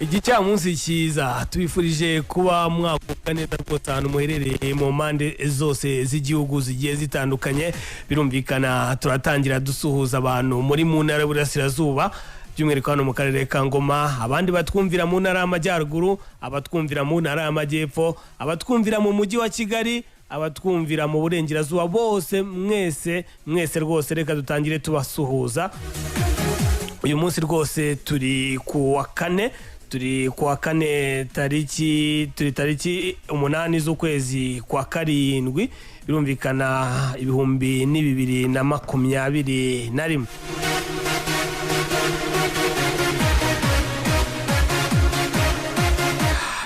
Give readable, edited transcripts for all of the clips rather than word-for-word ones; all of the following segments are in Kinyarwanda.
Igicamunsi cyiza tubifurije kuba mwakuka neza rwose ahantu muherereye mu mpande zose z'igihugu zigiye zitandukanye. Birumvikana turatangira dusuhuza abantu muri mu ntara y'Uburasirazuba by'umwihariko hano mu karere ka Ngoma, abandi batwumvira mu ntara y'Amajyaruguru, abatwumvira mu ntara y'Amajyepfo, abatwumvira mu mujyi wa Kigali, abatwumvira mu Burengerazuba, bose mwese rwose reka dutangire tubasuhuza. Uyu munsi rwose turi ku wa kane tariki 8 z'ukwezi kwa karindwi, birumvikana 2021.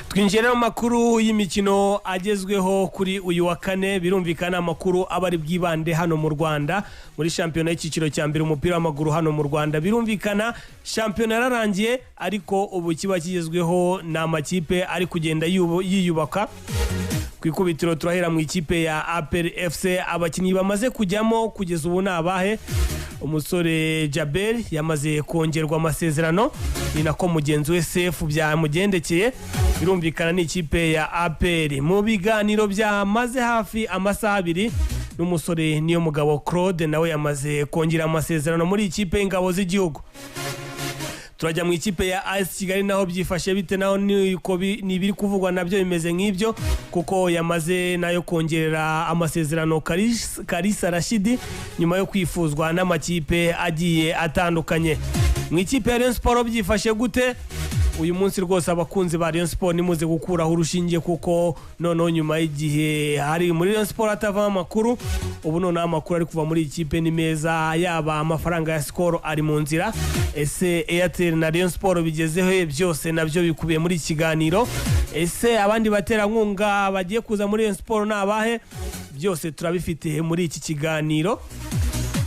Twinjira mu makuru y'imikino agezweho kuri uyu wa kane. Birumvikana amakuru abari bwibande hano mu Rwanda muri shampiyona y'icyiciro cya mbere umupira w'amaguru hano mu Rwanda. Birumvikana shampiyona yararangiye, ariko ubu kiba kigezweho n'amakipe ari kugenda yiyubaka. Ku ikubitiro turahera mu ikipe ya APR FC, abakinnyi bamaze kujyamo kugeza ubu nabahe: umusore Jabel yamaze kongerwa amasezerano, ni nako mugenzi we Sefu byamugendekeye. Birumvikana ni ikipe ya APR mu biganiro byamaze hafi amasaha 2 n'umusore niyo mugabo Claude nawe yamaze kongera amasezerano muri ikipe y'ingabo z'igihugu. Turajya mu ikipe ya AS Kigali naho byifashe bite, naho nibiri kuvugwa nabyo bimeze nk'ibyo, kuko yamaze nayo kongerera amasezerano Kalisa Rashidi nyuma yo kwifuzwa n'amakipe agiye atandukanye. Mu ikipe ya Rayon Sports byifashe gute? Uyu munsi rwose abakunzi ba Rayon Sports nimuze gukuraho urushinge, kuko noneho nyuma y'igihe hari muri Rayon Sports atava amakuru, ubu noneho amakuru ari kuva muri ikipe ni meza, yaba amafaranga ya Skol ari mu nzira. Ese Airtel na Rayon Sports bigezeho byose nabyo bikubiye muri kiganiro. Ese abandi baterankunga bagiye kuza muri Rayon Sports nabahe? Byose turabifite muri iki kiganiro.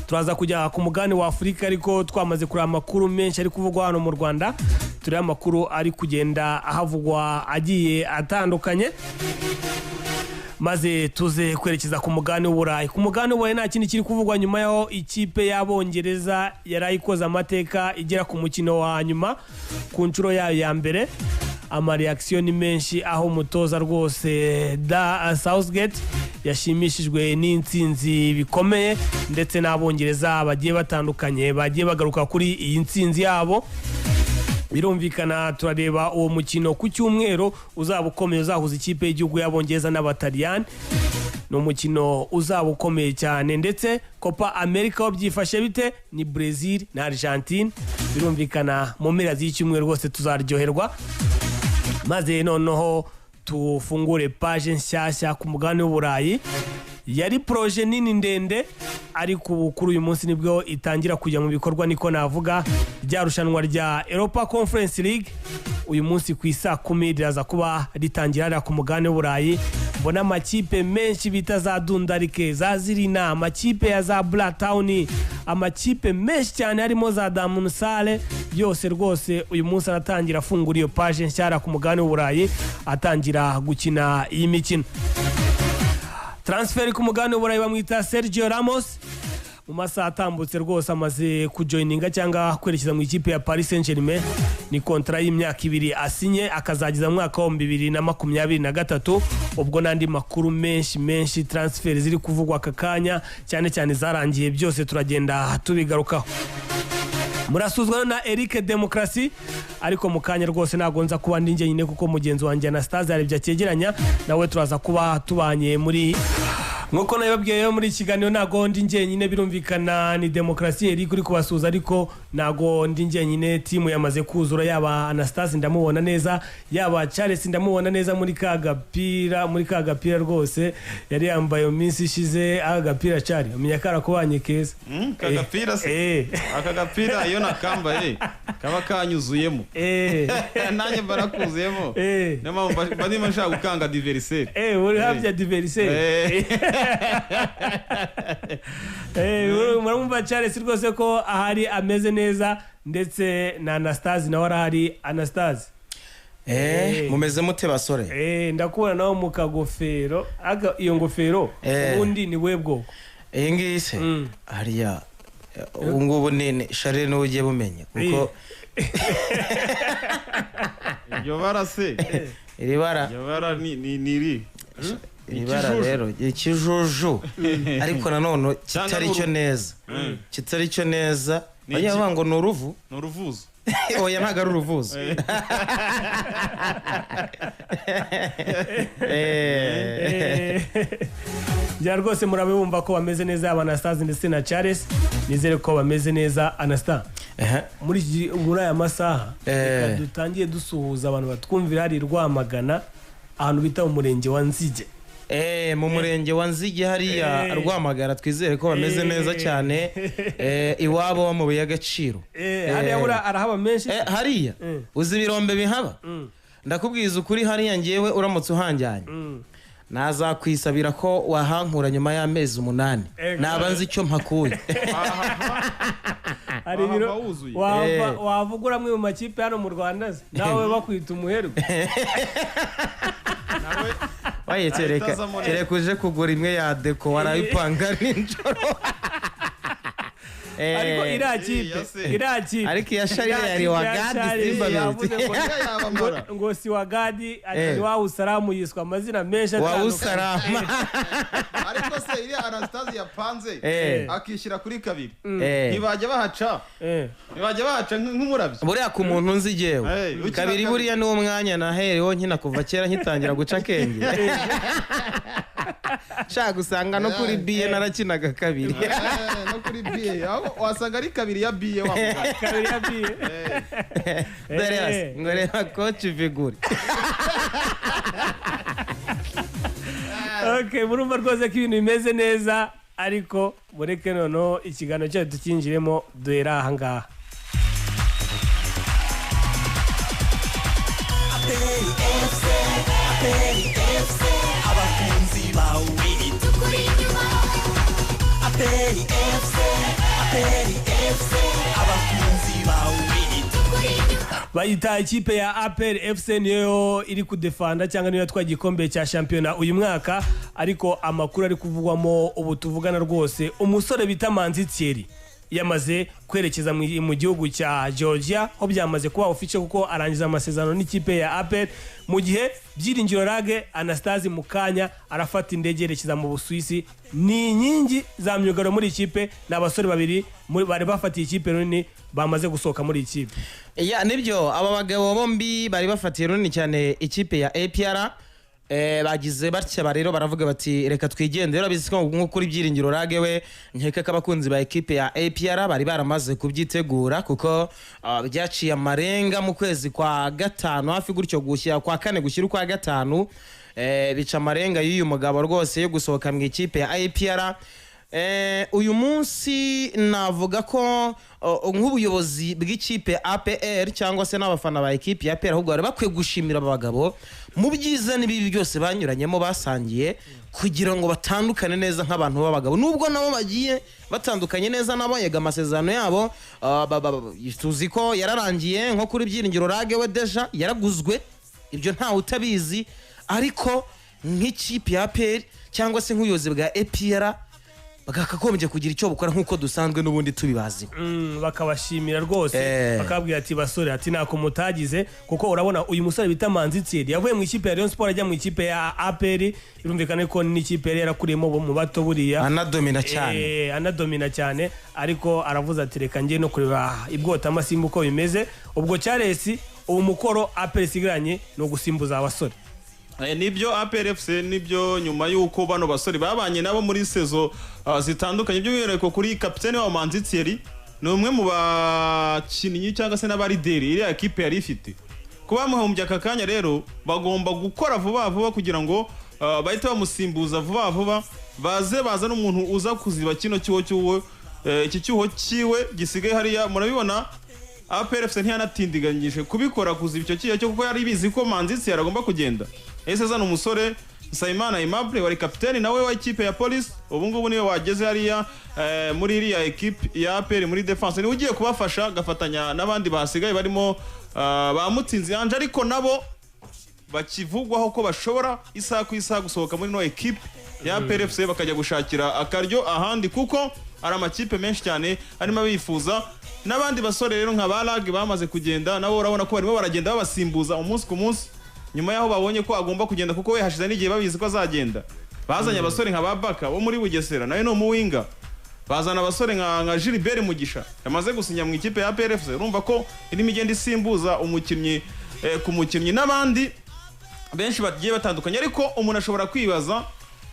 Turaza kujya ku mugani wa Afrika, ariko twamaze kuri amakuru menshi ari kuvugwa hano mu Rwanda. Turi amakuru ari kugenda ahavugwa agiye atandukanye, maze tuze kwerekeza ku mugani w'Uburayi. Ku mugani w'Uburayi nta kindi kiri kuvugwa nyuma yaho ikipe y'Abongereza yarayikoze amateka igera ku mukino wa nyuma ku nshuro yayo ya mbere. Amareaction ni menshi, aho umutoza rwose Southgate yashimishijwe n'intsinzi bikomeye, ndetse n'Abongereza bagiye batandukanye bagiye bagaruka kuri iyi ntsinzi yabo. Birumvikana turareba uwo mukino ku cyumweru uzaba ukomeye, uzahuza ikipe y'igihugu y'Abongereza n'Abataliyani. No mukino uzaba ukomeye cyane, ndetse Copa America wabyifashe bite ni Brazil na Argentine. Birumvikana mu mpera z'icyumweru rwose tuzaryoherwa, maze noneho tufungure page nshyashya ku mugani w'Uburayi. Yari proje nini ndende, ariko kuri uyu munsi nibwo itangira kujya mu bikorwa, niko navuga. Rya rushanwa rya Europa Conference League uyu munsi ku isa 10 riraza kuba ritangira ku mugani w'Uburayi. Mbona amakipe menshi bita za Dundarike, za Zirina, amakipe ya za Blacktown, amakipe menshi cyane harimo za Damunsale, byose rwose uyu munsi aratangira afungura iyo page nshyara ku mugani w'Uburayi, atangira gukina iyi mikino. Transfer ku mugani w'Uburayi bamwita Sergio Ramos, mu masaha atambutse rwose amaze kujoininga cyangwa kwerekeza mu ikipe ya Paris Saint-Germain. Ni kontra y'imyaka 2 asinye, akazagiza mu mwaka wa 2023. Ubwo nandi makuru menshi transfer ziri kuvugwa akakanya cyane zarangiye, byose turagenda tubigarukaho. Murasuzwa na Eric Demokrasi, ariko mukanya rwose nagonza kuba ndi njye nyine, kuko mugenzi wanjye Anastaze aribya cyegeranya nawe turaza kuba tubanye muri nkuko nababwiye muri kiganiro. Nago ndi njye nyine, birumvikana ni Demokrasi Eric kuri kubasuza, ariko nago ndi njye nyine. Timu yamaze kuzura, yaba Anastaze ndamubona neza, yaba Charles ndamubona neza muri kagapira rwose yari yambaye minsi ishize. Agapira Charles umenya karakubanye keza kagapira se akagapira iyo nakambaye kaba kanyuzuyemo nanjye barakuzuyemo nama bandi mashaka gukanga diversaire uri habya diversaire murumva Charles rwose ko ahari ameze neza, ndetse na Anastaze nawe arahari. Anastaze mumeze mute basore? Ndakubona nawe mu kagofero, iyo ngofero ubundi ni we bwoko iyi ngise hariya ubu ngubu nene share n'ugiye bumenye kuko iryo bara se iri bara iryo bara ni iri ibara rero ikijuju ariko nanone kitari cyo neza bajya ngo ni uruvuzo oya ntago ari uruvuzo njya rwose murabe bumva ko bameze neza Anastaze ndetse na Charles nizere ko bameze neza. Anasta muri aya masaha dutangiye dusuhuza abantu batwumvira hari Rwamagana ahantu bita mu murenge wa Nzige. Mu murenge wa Nzige hariya Rwamagana twizere ko bameze neza cyane iwabo mu y'agaciro hariya arahaba menshi hariya uzi ibirombe bihaba ndakubwiza ukuri hariya ngewe uramutse uhanjyanye nazakwisabira ko wahankura nyuma y'amezi 8 naba nzi icyo mpakuye hari ibiro wavugura mwe mu makipe hano mu Rwanda nawe bakwita umuherwe waye tereka uje kugura imwe ya deko warayipanga ninjoro ariko irakipe ariko ya Sharire yari wagadi simba ngo si wagadi ari wa usalamu yiswa amazina menshi wa usalamu ariko se iri Anastaze yapanze akishyira kuri kabiri ntibajya bahaca nk'umurabyo buriya ku muntu nzi jewe kabiri buriya ni umwanya nahereho nkina kuva kera nkitangira guca kenge shaka gusanga no kuri biye narakinaga kabiri no kuri biye wasanga ari kabiri ya biye wavuga kabiri ya biye dore ngoreba coach figure okay murumva rwose ko ibintu bimeze neza ariko mureke noneho ikiganiro cyacu tukinjiremo duhera aha ngaha. Abakunzi bawe tukuri nyuma APR FC abakunzi bawe tukuri nyuma bayita ikipe ya APR FC niyo iri kudefanda cyangwa niyo yatwaye igikombe cya shampiyona uyu mwaka ariko amakuru ari kuvugwamo ubu tuvugana rwose umusore bita Manzi Thierry yamaze kwerekeza mu gihugu cya Georgia aho byamaze kuba official kuko arangiza amasezerano n'ikipe ya APR mu gihe Byiringiro Rage Anastaze mukanya arafata indege yerekeza mu Busuwisi. Ni inkingi za Myugariro muri ikipe n'abasore babiri bari bafatiye ikipe runini bamaze gusohoka muri ikipe. Nibyo aba bagabo bombi bari bafatiye runini cyane ikipe ya APR bagize batya rero baravuga bati reka twigendere urabizi ko nko kuri Byiringiro Rage we nkeka ko abakunzi ba ekipe ya APR bari baramaze kubyitegura kuko byaciye amarenga mu kwezi kwa gatanu hafi gutyo gushyira kwa kane gushyira kwa gatanu bica amarenga y'uyu mugabo rwose yo gusohoka mu ikipe ya APR. Uyu munsi navuga ko nk'ubuyobozi bw'ikipe APR cyangwa se n'abafana ba ekipe ya APR ahubwo bari bakwiye gushimira abagabo mu byiza n'ibibi byose banyuranyemo basangiye kugira ngo batandukane neza nk'abantu b'abagabo nubwo nabo bagiye batandukanye neza nabo yega amasezerano yabo tuzi ko yararangiye nko kuri Byiringiro Rage we deja yaraguzwe ibyo ntawe utabizi ariko nk'ikipe ya APR cyangwa se nk'ubuyobozi bwa APR bakagombye kugira icyo bukora nkuko dusanzwe n'ubundi tubibazi bakabashimira rwose bakabwira ati basore ati nako mutagize kuko urabona uyu musore bita Manzi Thierry yavuye mu ikipe ya Rayon Sports ajya mu ikipe ya APR irumvikana ko ni ikipe yari yarakuriyemo mu bato buriya anadomina cyane ariko aravuze ati reka ngiye no kureba ibwota amasimbu uko bimeze ubwo Charles ubu mukoro APR sigaranye no gusimbuza abasore. Nibyo APR FC nibyo nyuma yuko bano basore babanye nabo muri sezo zitandukanye by'umwihariko kuri kapietni wa Manzi Thierry ni umwe mu bakinnyi cyangwa se n'abarideri iri ekipe yari ifite kuba muhumbya aka kanya rero bagomba gukora vuba kugira ngo bahite bamusimbuza vuba baza n'umuntu uza kuziba kino cyuho iki cyuho kiwe gisigaye hariya murabibona. APR FC ntiyanatindiganyije kubikora kuziba icyo kiyo cyo kuko yari bizi ko Manzi Thierry agomba kugenda. Ese zana umusore Saimana Imable wari kapiteni nawe wa ikipe ya Police ubu ngubu niwe wageze hariya muri iriya ekipe ya APR muri defense ni ugiye kubafasha gafatanya n'abandi basigaye barimo bamutsinze yanje ariko nabo bakivugwaho ko bashobora isaha ku isaha gusohoka muri no ekipe ya APR FC bakajya gushakira akaryo ahandi kuko ari amakipe menshi cyane arimo abifuza n'abandi basore rero nka Balag bamaze kugenda nabo urabona ko barimo baragenda babasimbuza umunsi ku munsi nyuma yaho babonye ko agomba kugenda kuko we hashize n'igihe babizi ko azagenda bazanye abasore nka Babaka bo muri Bugesera nawe no muwinga bazana abasore nka Gilbert Mugisha yamaze gusinya mu ikipe ya APR FC urumva ko irimo igenda isimbuza umukinnyi ku mukinnyi n'abandi benshi bagiye batandukanye ariko umuntu ashobora kwibaza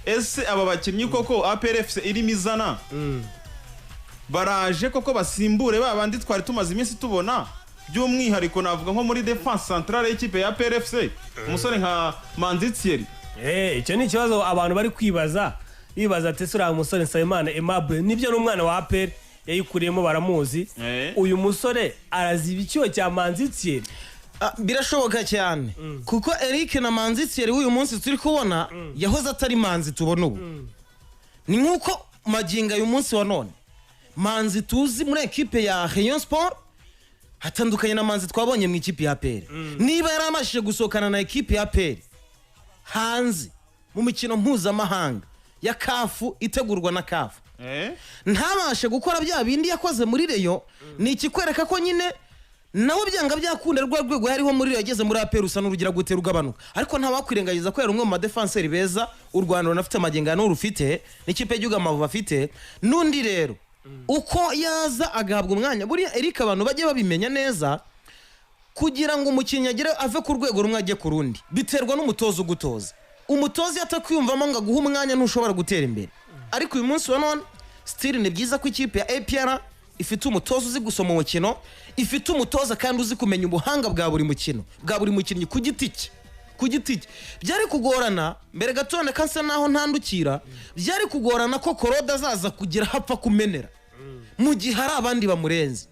ese aba bakinnyi koko APR FC irimo izana baraje koko basimbure babandi twari tumaze iminsi tubona by'umwihariko navuga nko muri defense centrale y'ikipe ya APR FC umusore nka Manzi Thierry icyo ni ikibazo abantu bari kwibaza bibaza ati sura umusore Nsabimana Aimable nibyo n'umwana wa APR yayikuriyemo baramuzi uyu musore araziba icyuho cya Manzi Thierry birashoboka cyane kuko Eric na Manzi Thierry uyu munsi turi kubona yahoze atari Manzi tubona ubu ni nkuko maginga uyu munsi wa none Manzi tuzi muri ekipe ya Rayon Sports hatandukanye na Manzi twabonye mu ikipe ya APR niba yaramashije gusohokana na ekipe ya APR hanze mu mikino mpuzamahanga ya kafu itegurwa na kafu ntabashe gukora bya bindi yakoze muri Rayon ni ikikwereka ko nyine nawe byanga byakunda rwego hariho muri yageze muri APR usa n'urugira gutera ugabanuka ariko nta wakwirengagiza ko yari umwe mu defenseur beza u Rwanda runafite amagengano rufite n'ikipe y'Igihugu Amavubi afite nundi rero uko yaza agahabwa umwanya buriya Eric abantu bagiye babimenya neza kugira ngo umukinnyi agere ave ku rwego rumwe ajye ku rundi biterwa n'umutozo ugutoza umutozi atakwiyumvamo ngo aguhe umwanya ntushobora gutera imbere ariko uyu munsi wa none still ni byiza ko ikipe ya APR ifite umutoza uzi gusoma umukino ifite umutoza kandi uzi kumenya ubuhanga bwa buri mukino bwa buri mukinnyi ku giti cye byari kugorana mbere gatone kanse naho ntandukira byari kugorana ko Koroda azaza kugira hapfa kumenera mu gihe hari abandi bamurenze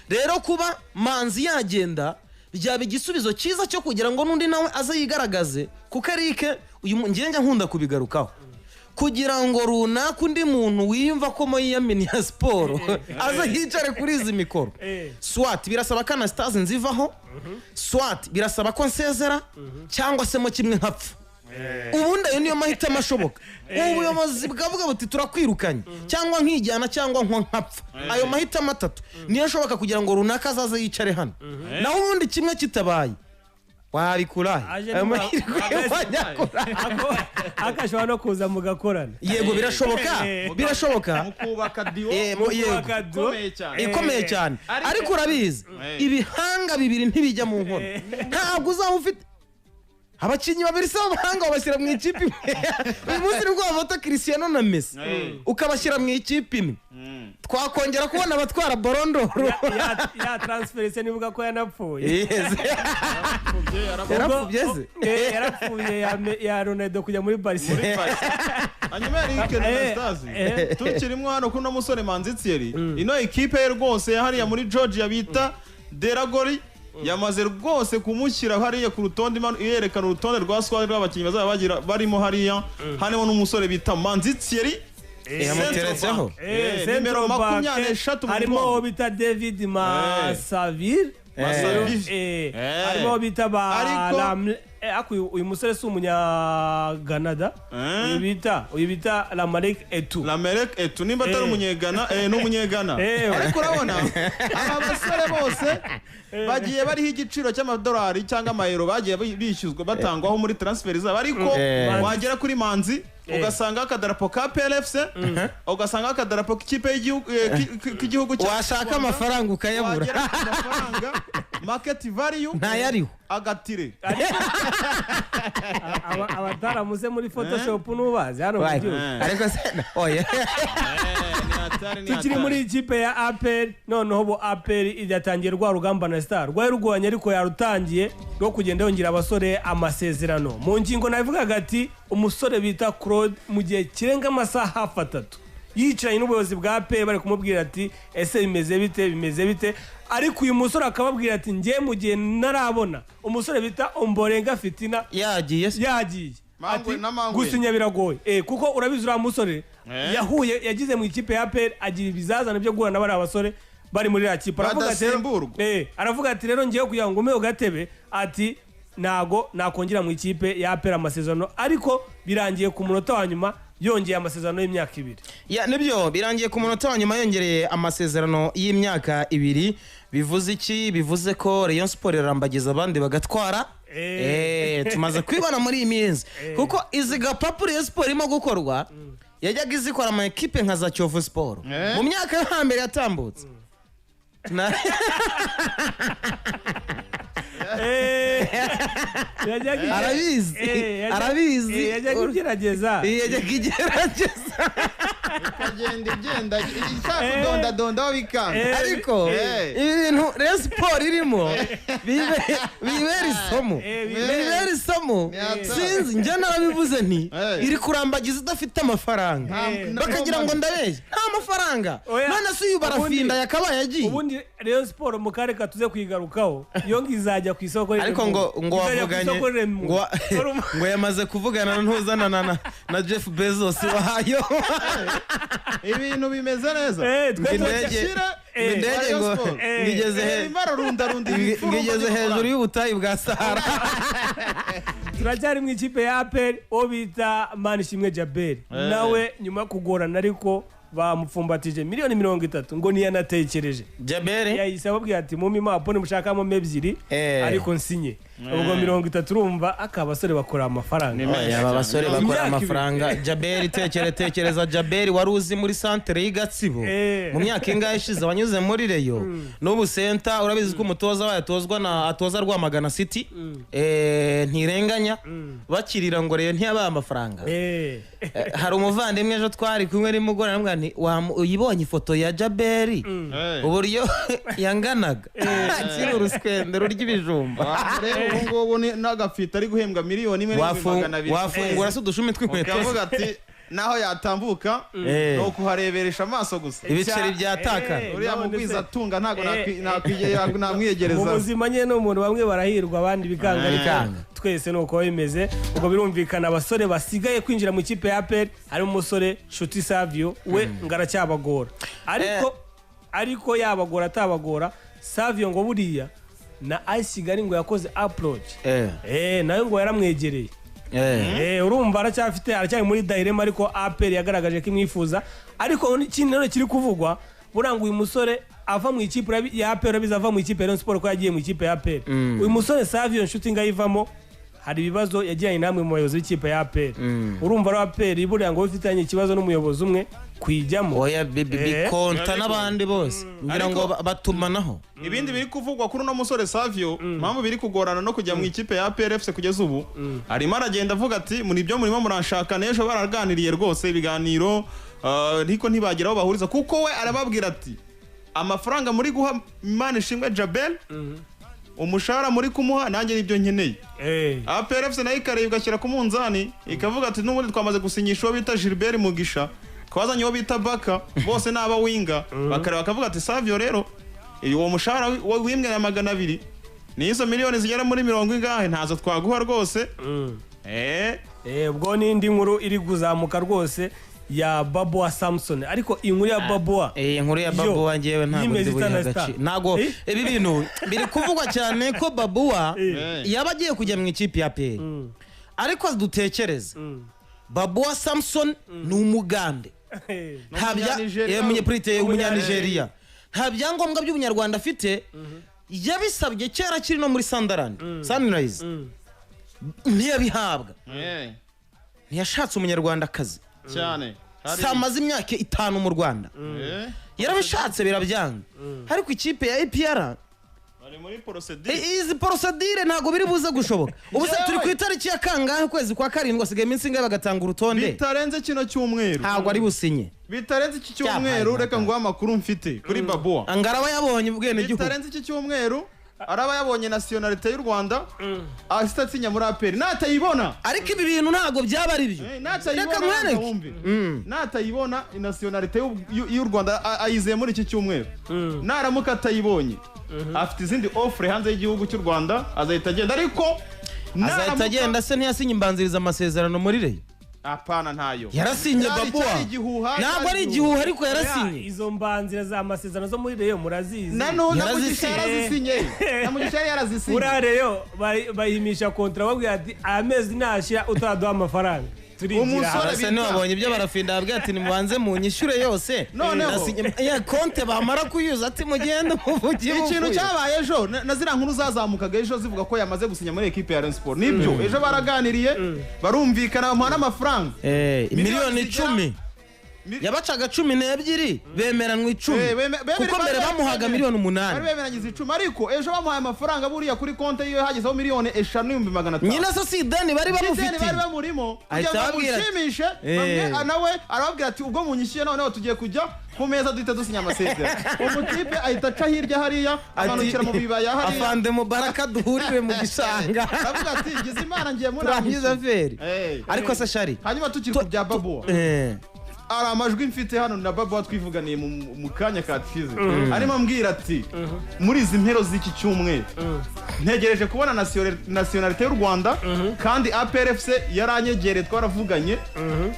rero kuba Manzi yagenda byaba igisubizo cyiza cyo kugira ngo nundi nawe aze yigaragaze kuko Eric uyu ngenge nkunda kubigarukaho kugira ngo runaka undi muntu wiyumva ko mo yiyaminiya siporo aza yicare kuri izi mikoro swat birasaba kana stars nzivaho swat birasaba ko nsezera cyangwa se mo kimwe nkapfa ubundi ayo niyo mahitamo ashoboka ubuyobozi bwavuga buti turakwirukanye cyangwa nkijyana cyangwa nkapfa ayo mahitamo atatu niyo ashoboka kugira ngo runaka azaze yicare hano naho ubundi kimwe kitabaye warikurahe akashobora no kuza mugakorana yego birashoboka mukubaka dio ikomeye cyane ariko urabizi ibihanga bibiri ntibijya mu nkono ntabwo uzaba ufite abakinnyi babiri se abahanga babashyira mu ikipe imwe uyu munsi nibwo bavota Cristiano na Messi ukabashyira mu ikipe imwe twakongera kubona abatwara borondoro ya transference nibuga ko yanapfuye yarapfuye ya Ronaldo kujya muri Barcelona hanyuma Eric na Stars tukirimo hano kuno musore Manzi Thierry ino ekipe ye rwose yahariya muri Georgia bita Deragori yamaze rwose kumushyira hariya ku rutonde yerekana urutonde rwa squad rw'abakinnyi bazaba bagira barimo hariya harimo n'umusore bita Manzi Thierry yamuteretseho numero 23 harimo bita David Masavir harimo bita uyu musore si umunyaganada uyu bita Lamarek Etu nimba atari umunyegana n'umunyegana ariko urabona aba basore bose bagiye bariho igiciro cy'amadolari cyangwa amayero bagiye bishyuzwa batangwaho muri transfer zabo ariko wagera kuri Manzi ugasanga akadarapo ka APR FC ugasanga akadarapo k'ikipe y'igihugu washaka amafaranga ukayabura market value ntayariho agatire abataramuze muri Photoshop nubazi hano mu gihugu ariko oya tukiri muri ikipe ya APR noneho bo APR idatangiye rwa rugamba na Star rwari rugwanye ariko yarutangiye rwo kugenda yongera abasore amasezerano mu ngingo navugaga ati umusore bita Claude mu gihe kirenga amasaha 3 yicaye n'ubuyobozi bwa APR bari kumubwira ati ese bimeze bite ariko uyu musore akababwira ati ngiye mu gihe narabona umusore bita Omborenga Fitina yagiye gusinya biragoye kuko urabizi uriya musore yagize mu ikipe ya APR agira ibizazana byo guhura n'abari abasore bari muri ya kipe aravuga ati rero ngiye kugira ngo umeho gatebe ati nago nakongera mu ikipe ya APR amasezerano ariko birangiye ku munota wa nyuma yongeye amasezerano y'imyaka 2. ya nibyo birangiye ku munota wa nyuma yongereye amasezerano y'imyaka 2. bivuze iki? Bivuze ko Rayon Sports irambagiza abandi bagatwara. Tumaze kwibana muri iyi minsi kuko izi gapapuro Rayon Sports irimo gukorwa yajyaga izikora ama equipe nka za Kiyovu Sport mu myaka yo hambere yatambutse. Arabizi yajyaga igerageza igenda ishaka donda bikanga ariko ibintu Rayon Sports irimo bibera isomo sinzi njye narabivuze nti iri kurambagiza idafite amafaranga bakagira ngo ndabeshya nta mafaranga none se uyu barafinda yakaba yagiye. Ubundi Rayon Sports mu kare katuze kwigarukaho iyo ngizajya ku isoko ariko ngo wavuganye ngo yamaze kuvugana ntuzana na Jeff Bezos wahayo ibintu bimeze neza. Indege ngo ngigeze hejuru y'ubutayu bwa Sahara. Turacyari mu ikipe ya APR o bita Manishimwe Jabel nawe nyuma yo kugorana ariko bamupfumbatije miliyoni 30 ngo niyanatekereje. Jabel yahise ababwira ati mumpe impapuro mushakamo 2 ariko nsinye ubwo 30 urumva akabasore bakora amafaranga. Aba basore bakora amafaranga. Jabel tekereza Jabel wari uzi muri centre y'Igatsibo mu myaka ingahe ishize wanyuze muri Rayon n'ubu center urabizi ko umutoza wayatozwa atoza Rwamagana City ntirenganya bakirira ngo Rayon ntiyabaye amafaranga. Hari umuvandimwe ejo twari kumwe nimugora namwe nti uyibonye ifoto ya Jabel uburyo yanganaga kiri uruskwendero ry'ibijumba ubungubu n'agafita ari guhembwa miliyoni 1.2 wafungura se udushumi tw'inkweto ukavuga ati naho yatambuka no kuhareberesha amaso gusa ibiceri byataka uriya mugwiza atunga ntago namwiyegereza mu buzima nyene n'umuntu bamwe barahirwa abandi bikanga twese nuko bimeze. ubwo birumvikana abasore basigaye kwinjira mu ikipe ya APR harimo umusore Nshuti Savio we ngaracyabagora ariko yabagora atabagora Savio ngo buriya na Aisigari ngo yakoze approach nayo ngo yaramwegereye urumva aracyari muri Dairema ariko APR yagaragaje ko imwifuza. Ariko ikindi none kiri kuvugwa buranga uyu musore ava mu ikipe ya APR bizava mu ikipe ya Rayon Sports ko yagiye mu ikipe ya APR. Uyu musore Savio Nshuti ngayivamo hari ibibazo yagiranye namwe mu bayobozi b'ikipe ya APR. Urumva ro APR buriya ngo bifitanye ikibazo n'umuyobozi umwe kwijyamo oya bikonta n'abandi bose ngira ngo batumanaho. Ibindi biri kuvugwa kuri no musore Savio mpamvu biri kugorana no kujya mu ikipe ya APR FC kugeza ubu arimo aragenda avuga ati muri byo murimo muranshaka n'ejo baraganiriye rwose ibiganiro ariko ntibageraho bahuriza kuko we arababwira ati amafaranga muri guha Manishimwe Jabel umushahara muri kumuha nanjye nibyo nkeneye. APR FC nayo ikareba gashyira ku munzani ikavuga ati n'ubundi twamaze gusinyisha uwo bita Gilbert Mugisha twazanye uwo bita Baka bose n'aba winga bakareba bakavuga ati Savio rero uwo mushahara w'imwe na 200 n'izo miliyoni zigera muri 70 ingahe ntazo twaguha rwose. ubwo n'indi nkuru iri kuzamuka rwose ya Baboa Samson ariko inkuru ya Baboa inkuru ya Baboa ngewe ntabwo ndibuyagaci ntago ibi bintu biri kuvugwa cyane ko Baboa yabagiye kujya mu ikipe ya APR ariko dutekereza Baboa Samson ni umugande umunyanigeriya nta byangombwa by'ubunyarwanda afite yabisabye kera kiri no muri Sunrise ntiyabihabwa ntiyashatse umunyarwandakazi cyane samaze imyaka 5 mu Rwanda yarabishatse birabyanga ariko ikipe ya APR bari muri procedure izi procedure ntago biri buze gushoboka ubu se turi ku itariki ya kangahe kwezi kwa 7 asigaye iminsi ingahe bagatanga urutonde bitarenze kino cyumweru ntago ari businye bitarenze iki cyumweru reka ngo amakuru mfite kuri Baboa angaraba yabonye ubwene gihugu bitarenze iki cyumweru araba yabonye nationalite y'u Rwanda asitatinya muri APR natayibona ariko ibi bintu ntago byaba ari byo reka mwereke natayibona nationalite y'u Rwanda ayizeye muri iki cyumweru naramuka atayibonye afite izindi offre hanze y'igihugu cy'u Rwanda azahita agenda ariko azahita agenda se ntiyasinye imbanziriza amasezerano muri Rayon apana ntayo yarasinye Baboa ntabwo ari igihuha ariko yarasinye izo mbanzira za amasezerano zo muri Rayon murazizi namugisha yarazisinye ura Rayon bayimisha kontra babwira ati amezi nashya utaduha amafaranga turigira Umusore Asa nabonye ibyo barafinda babwiye ati nimubanze munyishyure yose Noneho. ya konte bamara kuyuza ati mugende muvugire ikintu cyabaye ejo na ziriya nkuru zazamukaga ejo zivuga ko yamaze gusinya muri ekipe ya Rayon Sports nibyo ejo baraganiriye barumvikana bamuha n'amafaranga miliyoni 10 yabacaga 12 bemeranwa 10 kuko mbere bamuhaga miliyoni 8 bari bemeranyije 10 ariko ejo bamuhaye amafaranga buriya kuri konte yiwe hagezeho miliyoni 5,500 nyina so si deni bari bamufitiye bari bamurimo Ahita kugira ngo ababwira ati- bamushimishe bamwe nawe arababwira ati ubwo munyishyuye noneho tugiye kujya ku meza duhita dusinya amasezerano umutipe ahita aca hirya hariya amanukira mu bibaya hariya afande mubaraka duhurire mu gishanga aravuga ati gize imana ngiye muri turangiza feri ariko se shari hanyuma tukiri ku bya babuwa ari amajwi mfite hano na babuwa twivuganiye mu kanya kashize arimo ambwira ati muri izi mpero z'iki cyumweru ntegereje kubona nasiyonalite y'u Rwanda kandi APR FC yaranyegereye twaravuganye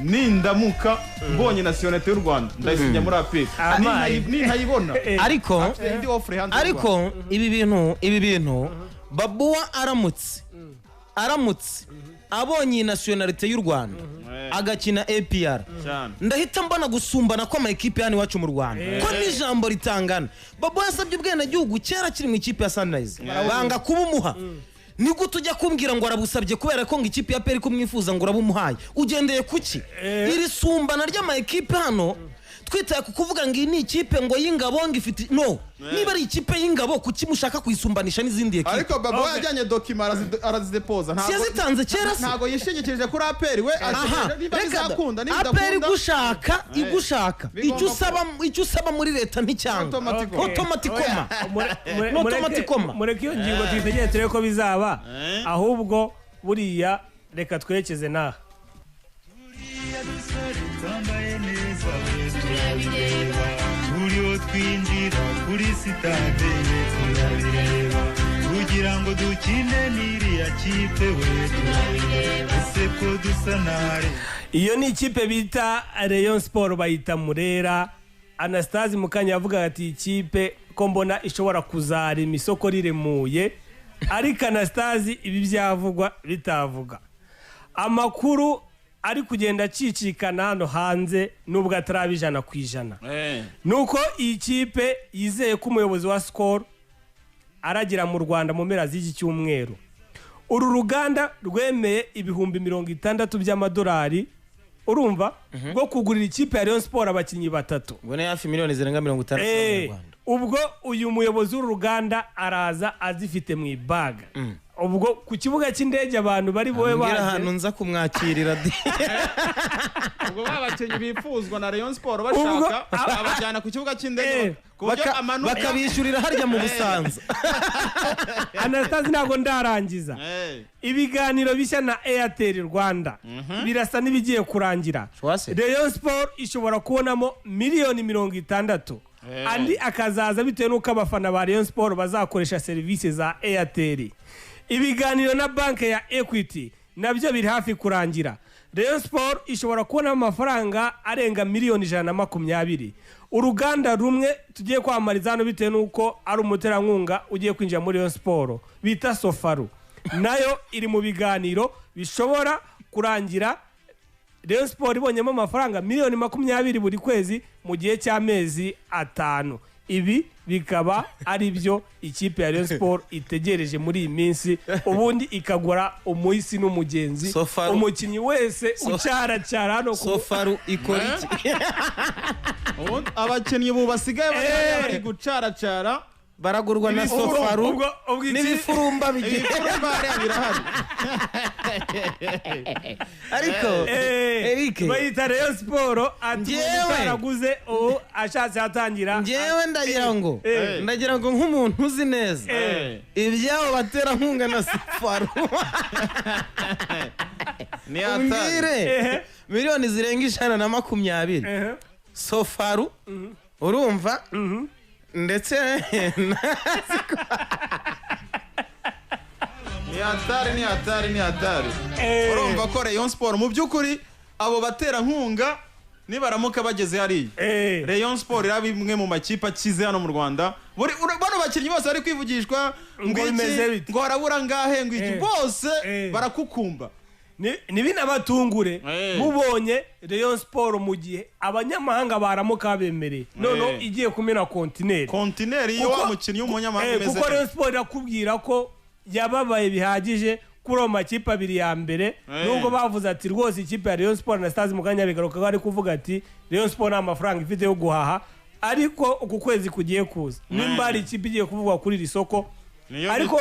nindamuka mbonye nasiyonalite y'u Rwanda ndayisinya muri APR nintayibona ariko indi offer hanze ariko ibi bintu babuwa aramutse abonye nationalite y'u Rwanda agakina APR ndahita mbona gusumbana kwa amakipe yani wacu mu Rwanda ko n'ijambo ritangana babuwa yasabye ubwene gihugu kera kiri mu ikipe ya Sunrise banga kubumuha niko tujya kumbwira ngo arabusabye kubera ko ngo ikipe ya APR kumwifuza ngo urabumuhaye ugendeye kuki iri sumbana ry'ama ekipe hano twitaye kukuvuga ngo iyi ni ikipe ngo y'ingabo ngo ifite no niba ari ikipe y'ingabo kuki mushaka kuyisumbanisha n'izindi ekipe ariko baba yajyanye document arazidepoza si yazitanze kera se ntago yishingikirije kuri APR we niba bizakunda niba APR igushaka icyo usaba muri leta nticyanga automaticoma mureke iyo ngingo tuyitegereze turebe ko bizaba ahubwo buriya reka twerekeze naha buriho twinjira kuri sitade turabireba kugira ngo dukine n'iriya kipe we turabireba ese ko dusa nare iyo ni ikipe bita Rayon Sports bayita Murera Anastase Mukanya yavuga ati ikipe ko mbona ishobora kuzarema isoko riremuye ariko Anastase ibi byavugwa bitavuga amakuru ari kugenda acicikana hano hanze nubwo ataraba 100%. Nuko iyi kipe yizeye ko umuyobozi wa Skol aragira mu Rwanda mu mpera z'iki cyumweru. Uru ruganda rwemeye ibihumbi 60 by'amadolari urumva bwo kugurira ikipe ya Rayon Sports abakinnyi batatu. Ngo ne hafi miliyoni zirenga 60 mu Rwanda. Ubwo uyu muyobozi w'uru ruganda araza azifite mu ibaga. Ubwo ku kibuga cy'indege abantu bari boye baje ahantu nza kumwakirira ubwo babakenye bifuzwa na Rayon Sports bashaka abajyana ku kibuga cy'indege bakabishyurira harya mu Busanza. Anastase ntago ndarangiza ibiganiro bishya na Airtel Rwanda birasa n'ibigiye kurangira. Rayon Sports ishobora kubonamo miliyoni 60 andi akazaza bitewe n'uko abafana ba Rayon Sports bazakoresha serivisi za Airtel. Ibiganiro na banke ya Equity nabyo biri hafi kurangira. Rayon Sports ishobora kubona amafaranga arenga miliyoni 120. Uruganda rumwe tugiye kwamariza hano bitewe n'uko ari umuterankunga ugiye kwinjira muri Rayon Sports bita Sofaru nayo iri mu biganiro bishobora kurangira. Rayon Sports ibonyemo amafaranga miliyoni 20 buri kwezi mu gihe cy'amezi 5. Ibi bikaba ari byo ikipe ya Rayon Sports itegereje muri iyi minsi ubundi ikagura umuhisi n'umugenzi umukinnyi wese ucaracara hano ku Sofaru ikora iki abakinnyi bu basigaye bari gucaracara baragurwa na Sofaru n'ibifurumba bigiye birahari ariko Eric bayita Rayon Sports ataraguze ubu ashatse atangira ngewe ndagira ngo nk'umuntu uzi neza ibyabo baterankunga na Sofaru ni atari miliyoni zirenga 120 Sofaru urumva ndetse ni hatari urumva ko Rayon Sports mu by'ukuri abo baterankunga nibaramuka bageze hariya Rayon Sports irabi imwe mu makipe akize hano mu Rwanda bano bakinnyi bose bari kwivugishwa ngo harabura ngahe ngo iki bose barakukumba ntibinabatungure mubonye Rayon Sports mu gihe abanyamahanga baramuka bemereye none igiye kumena kontineri iyo wa mukinnyi w'umunyamahanga umeze kuko Rayon Sports irakubwira ko yababaye bihagije kuri ayo makipe abiri ya mbere nubwo bavuze ati rwose ikipe ya Rayon Sports na Stars mu kanya bigaruka bari kuvuga ati Rayon Sports nta mafaranga ifite yo guhaha ariko uku kwezi kugiye kuza nimba ari ikipe igiye kuvugwa kuri iri soko ariko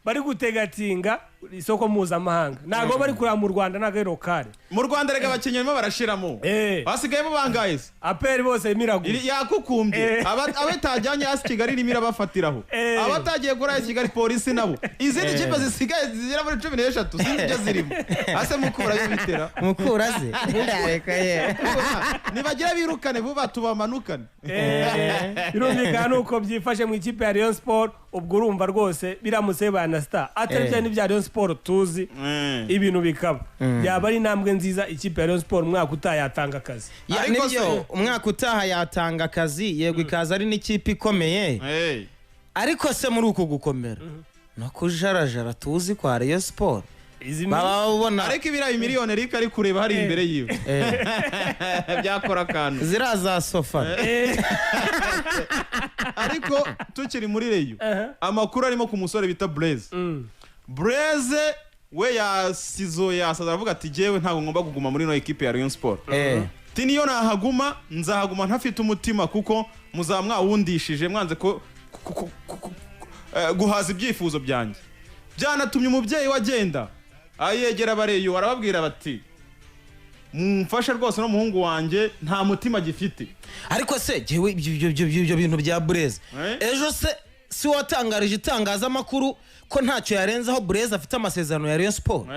bari gutegatinga isoko mpuzamahanga ntabwo bari kureba mu Rwanda ntabwo lokale mu Rwanda rega abakinnyi barimo barashiramo basigayemo bangaye APR bose imiragura yakukumbye abatajyanye hasi Kigali irimo irabafatiraho abatagiye kuri Kigali polisi nabo izindi kipe zisigaye zigera muri 13 sinjye zirimo ase mukura y'ibitera mukura ze reka ye nibagira birukane vuba tubamanukane birumvikana nuko byifashe mu ikipe ya Rayon Sports ubwo urumva rwose biramutse bana Star atari n'ibya Rayon Sports tuzi ibintu bikaba yaba ari intambwe nziza ikipe ya Rayon Sports umwaka utaha yatanga akazi nibyo umwaka utaha yatanga akazi yego ikaza ari n'ikipe ikomeye ariko se muri uko gukomera no kujarajara tuzi kwa Rayon Sports babona ariko ibirayi miliyoni rika ari kureba hari imbere yiwe byakora kantu ziraza sofa ariko tukiri muri Rayon amakuru arimo ku musore bita Blaze we yasizo yasaza aravuga ati jewe ntago ngomba kuguma muri no equipe ya Rayon Sports tiniyo nahaguma nzahaguma ntafite umutima kuko muzamwa wundishije mwanze ko guhaza ibyifuzo byanjye byanatumye umubyeyi wagenda ayegera bareyo arababwira bati mumfashe rwose no muhungu wanjye nta mutima gifite ariko se jewe ibyo bintu bya Blaze ejo se si watangarije itangazamakuru ko ntacyo yarenzaho Blaze afite amasezerano ya Rayon Sports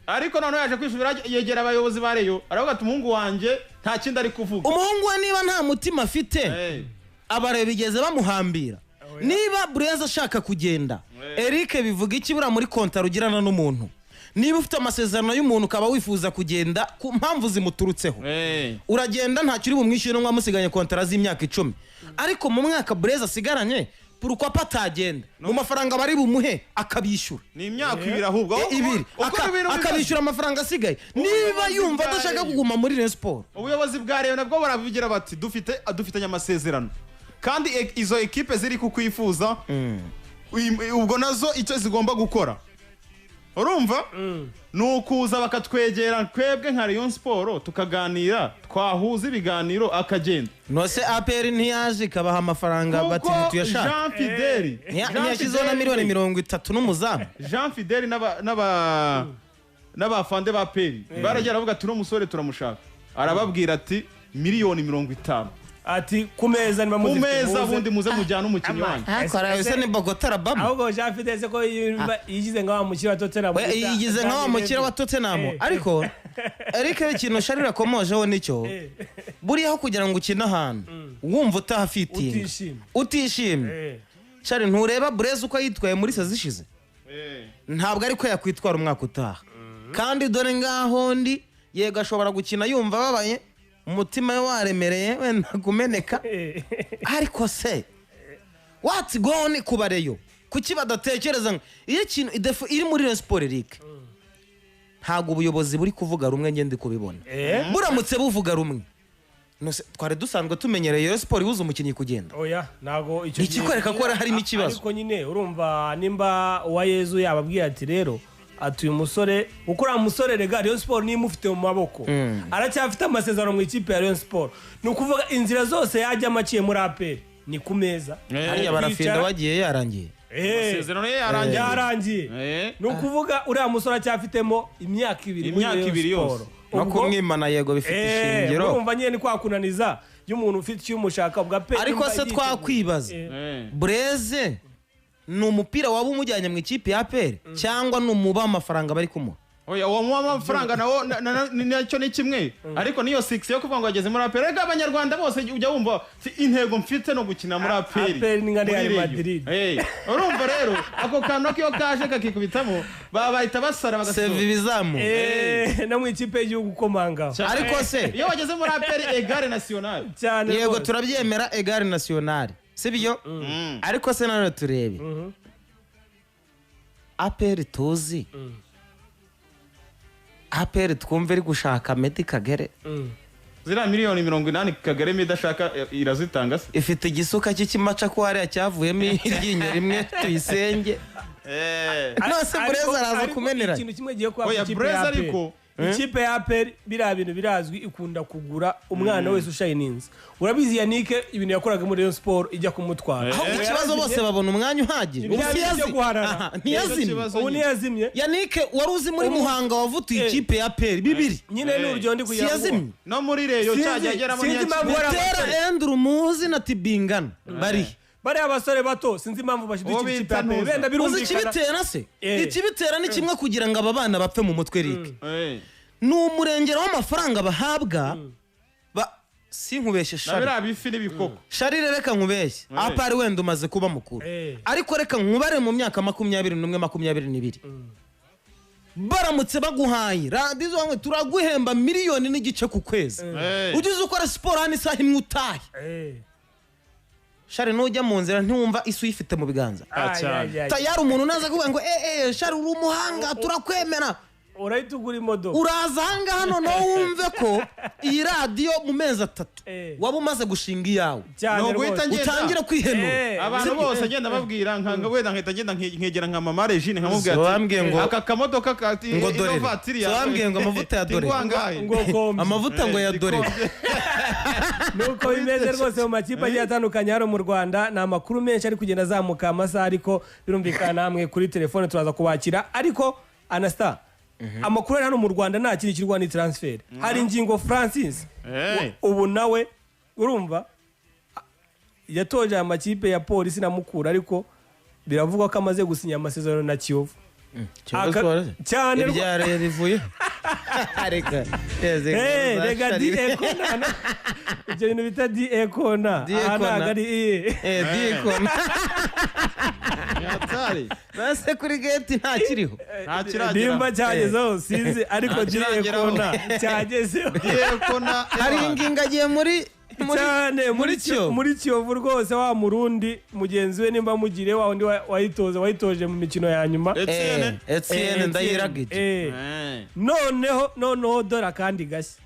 ariko none yaje kwishubira yegera abayobozi bareyo aravuga ati umuhungu wanjye nta kindi ari kuvuga umuhungu we niba nta mutima afite abarebe bigeze bamuhambira niba Blaze ashaka kugenda Eric bivuga iki bura muri konta rugirana n'umuntu niba ufite amasezerano y'umuntu ukaba wifuza kugenda ku mpamvu zimuturutseho uragenda ntacyo uri bumwishyure ngo amusiganye kontara z'imyaka 10 ariko mu mwaka Blaze asigaranye pourquoi pas tagenda mu mafaranga bari bumuhe akabishyura ni imyaka ibiri ahubwo akabishyura amafaranga asigaye niba yumva adashaka kuguma muri Rayon Sports ubuyobozi bwa Rayon nabwo barabigira bati dufitanye amasezerano kandi izo equipe ziri kukwifuza ubwo nazo icyo zigomba gukora urumva nukuza bakatwegera twebwe nka Rayon Sports tukaganira twahuza ibiganiro akagenda nose APR ntiyaje kabaha amafaranga bati tuyashaka Jean Fidel ntiyashyizeho na miliyoni 30 n'umuzamu Jean Fidel n'abafande ba APR baragera bavuga ati no musore turamushaka arababwira ati miliyoni 50 ati kumeza niba muzifite kumeza bundi muze mujyana umukinnyi wanyu akora ese ni Bogota Rabama ahubwo Jean Fidel ko yigize nka wa mukira wa Tottenham yigize nka wa mukira wa Tottenham ariko Eric ikintu sharira komojeho nicyo buriyaho kugira ngo ukine ahantu wumva utahafitiye utishimye shari ntureba Blaze uko yitwaye muri sezishize ntabwo ariko yakwitwara umwaka utaha kandi dore ngaho ndi yego ashobora gukina yumva babaye umutima we waremereye wenda kumeneka ariko se what's going kubareyo kuki badatekereza iyo kintu iri muri Rayon Sports Eric ntago ubuyobozi buri kuvuga rumwe ngende kubibona buramutse buvuga rumwe nose tware dusanzwe tumenyereye Rayon Sports ibuza umukinnyi kugenda oya nago icyo ikikwereka ko harimo ikibazo ariko nyine urumva nimba wa Yezu yababwiye ati rero atuye umusore ukora umusore rega Rayon Sports ni mufite mu maboko aracyafite amasezerano mu ikipe ya Rayon Sports no kuvuga inzira zose yajya amaciye muri APR ni kumeza hariya barafinda wagiye yarangiye amasezerano yarangiye no kuvuga uriya musore acyafitemo imyaka 2 yose no kumwimana yego bifite ishingiro urumva nyene ni kwakunaniza y'umuntu ufite cyumushaka bwa pe ariko se twakwibaza Blaze ni umupira waba umujyanye mu ikipe ya APR cyangwa numuba amafaranga bari kumuha oya uwo mu amafaranga nawo nicyo ni kimwe ariko niyo 6 yo kuvuga ngo ageze muri APR rega abanyarwanda bose ujya wumva intego mfite no gukina muri APR ni nka Real Madrid urumva rero ako kantu kiyo kaje kakikubitamo bahita basara bagaseva ibizamu no mu ikipe y'igihugu komanga ariko se iyo wageze muri APR egare national yego turabyemera egare national sibyo ariko se nano turebe APR tuzi APR twumve iri gushaka Meddy Kagere ziriya miliyoni 80 Kagere idashaka irazitanga se ifite igisuka cy'ikimaca ko hariya cyavuyemo iryinyo rimwe tuyisenge nose Breza araza kumenera ikintu kimwe giye kwa oya ikipe Breza ya APR. ariko Ikipe ya APR biriya bintu birazwi ikunda kugura umwana wese ushayininze. Urabizi Yannick ibintu yakoraga muri Rayon Sports ijya kumutwara. aho ikibazo bose babona umwanya uhagije ntiyazimye Yannick wari uzi muri Muhanga wavutuye ikipe ya APR bibiri nyine n'uryo ndi kugira siyazimye no muri Rayon cyajya ageramo Tera Andrew Muzi na Tibingana bari bari abasore bato sinzi impamvu bashyigikiye ikipe ya APR benda uzi birumvikana ikibitera se ikibitera ni kimwe kugira ngo aba bana bapfe mu mutwe rike ni umurengero w'amafaranga bahabwa sinkubeshye Shari nabira bifi n'ibikoko Shari reka nkubeshye APR wenda umaze kuba mukuru ariko reka nkubare mu myaka 21-22 baramutse baguhaye radizo wamwe turaguhemba miliyoni n'igice ku kwezi ugize ukora siporo hano isaha imwe utahe Shari nujya mu nzira ntiwumva isu yifite mu biganza tayari umuntu naza kuvuga ngo Shari uri umuhanga turakwemera urahita ugura imodoka uraza hanga hano no wumve ko iyi radio mu mezi 3 waba umaze gushinga iyawe no guhita utangira kwihenura abantu bose agenda babwira nkanga wenda nkahita ngenda nkegera nka mama Regine nkamubwira ati aka kamodoka kati inovatiri ya wambwiye ngo amavuta ya dore amavuta ngo ya dore nuko bimeze rwose mu makipe agiye atandukanye hano mu Rwanda na makuru menshi ari kugenda azamuka amasaha ariko birumvikana namwe kuri telefone turaza kubakira ariko Anasta amakuru ari hano mu Rwanda nta kiri kirwa ni transfer hari ingingo Francis ubu nawe urumva yatoje amakipe ya polisi na Mukura ariko biravugwa ko amaze gusinya amasezerano na Kiyovu cyane ibyare rivuye reka rega diekona ibyo bintu bita diekona Diekona yatari base kuri gate nta kiriho nimba cyagezeho sinzi ariko diekona cyagezeho diekona hari ingingo agiye cyane muri Kiyovu rwose wa Murundi mugenzi we nimba mugire wa undi wayitoje mu mikino ya nyuma Etienne ndayiragije noneho dora kandi gashya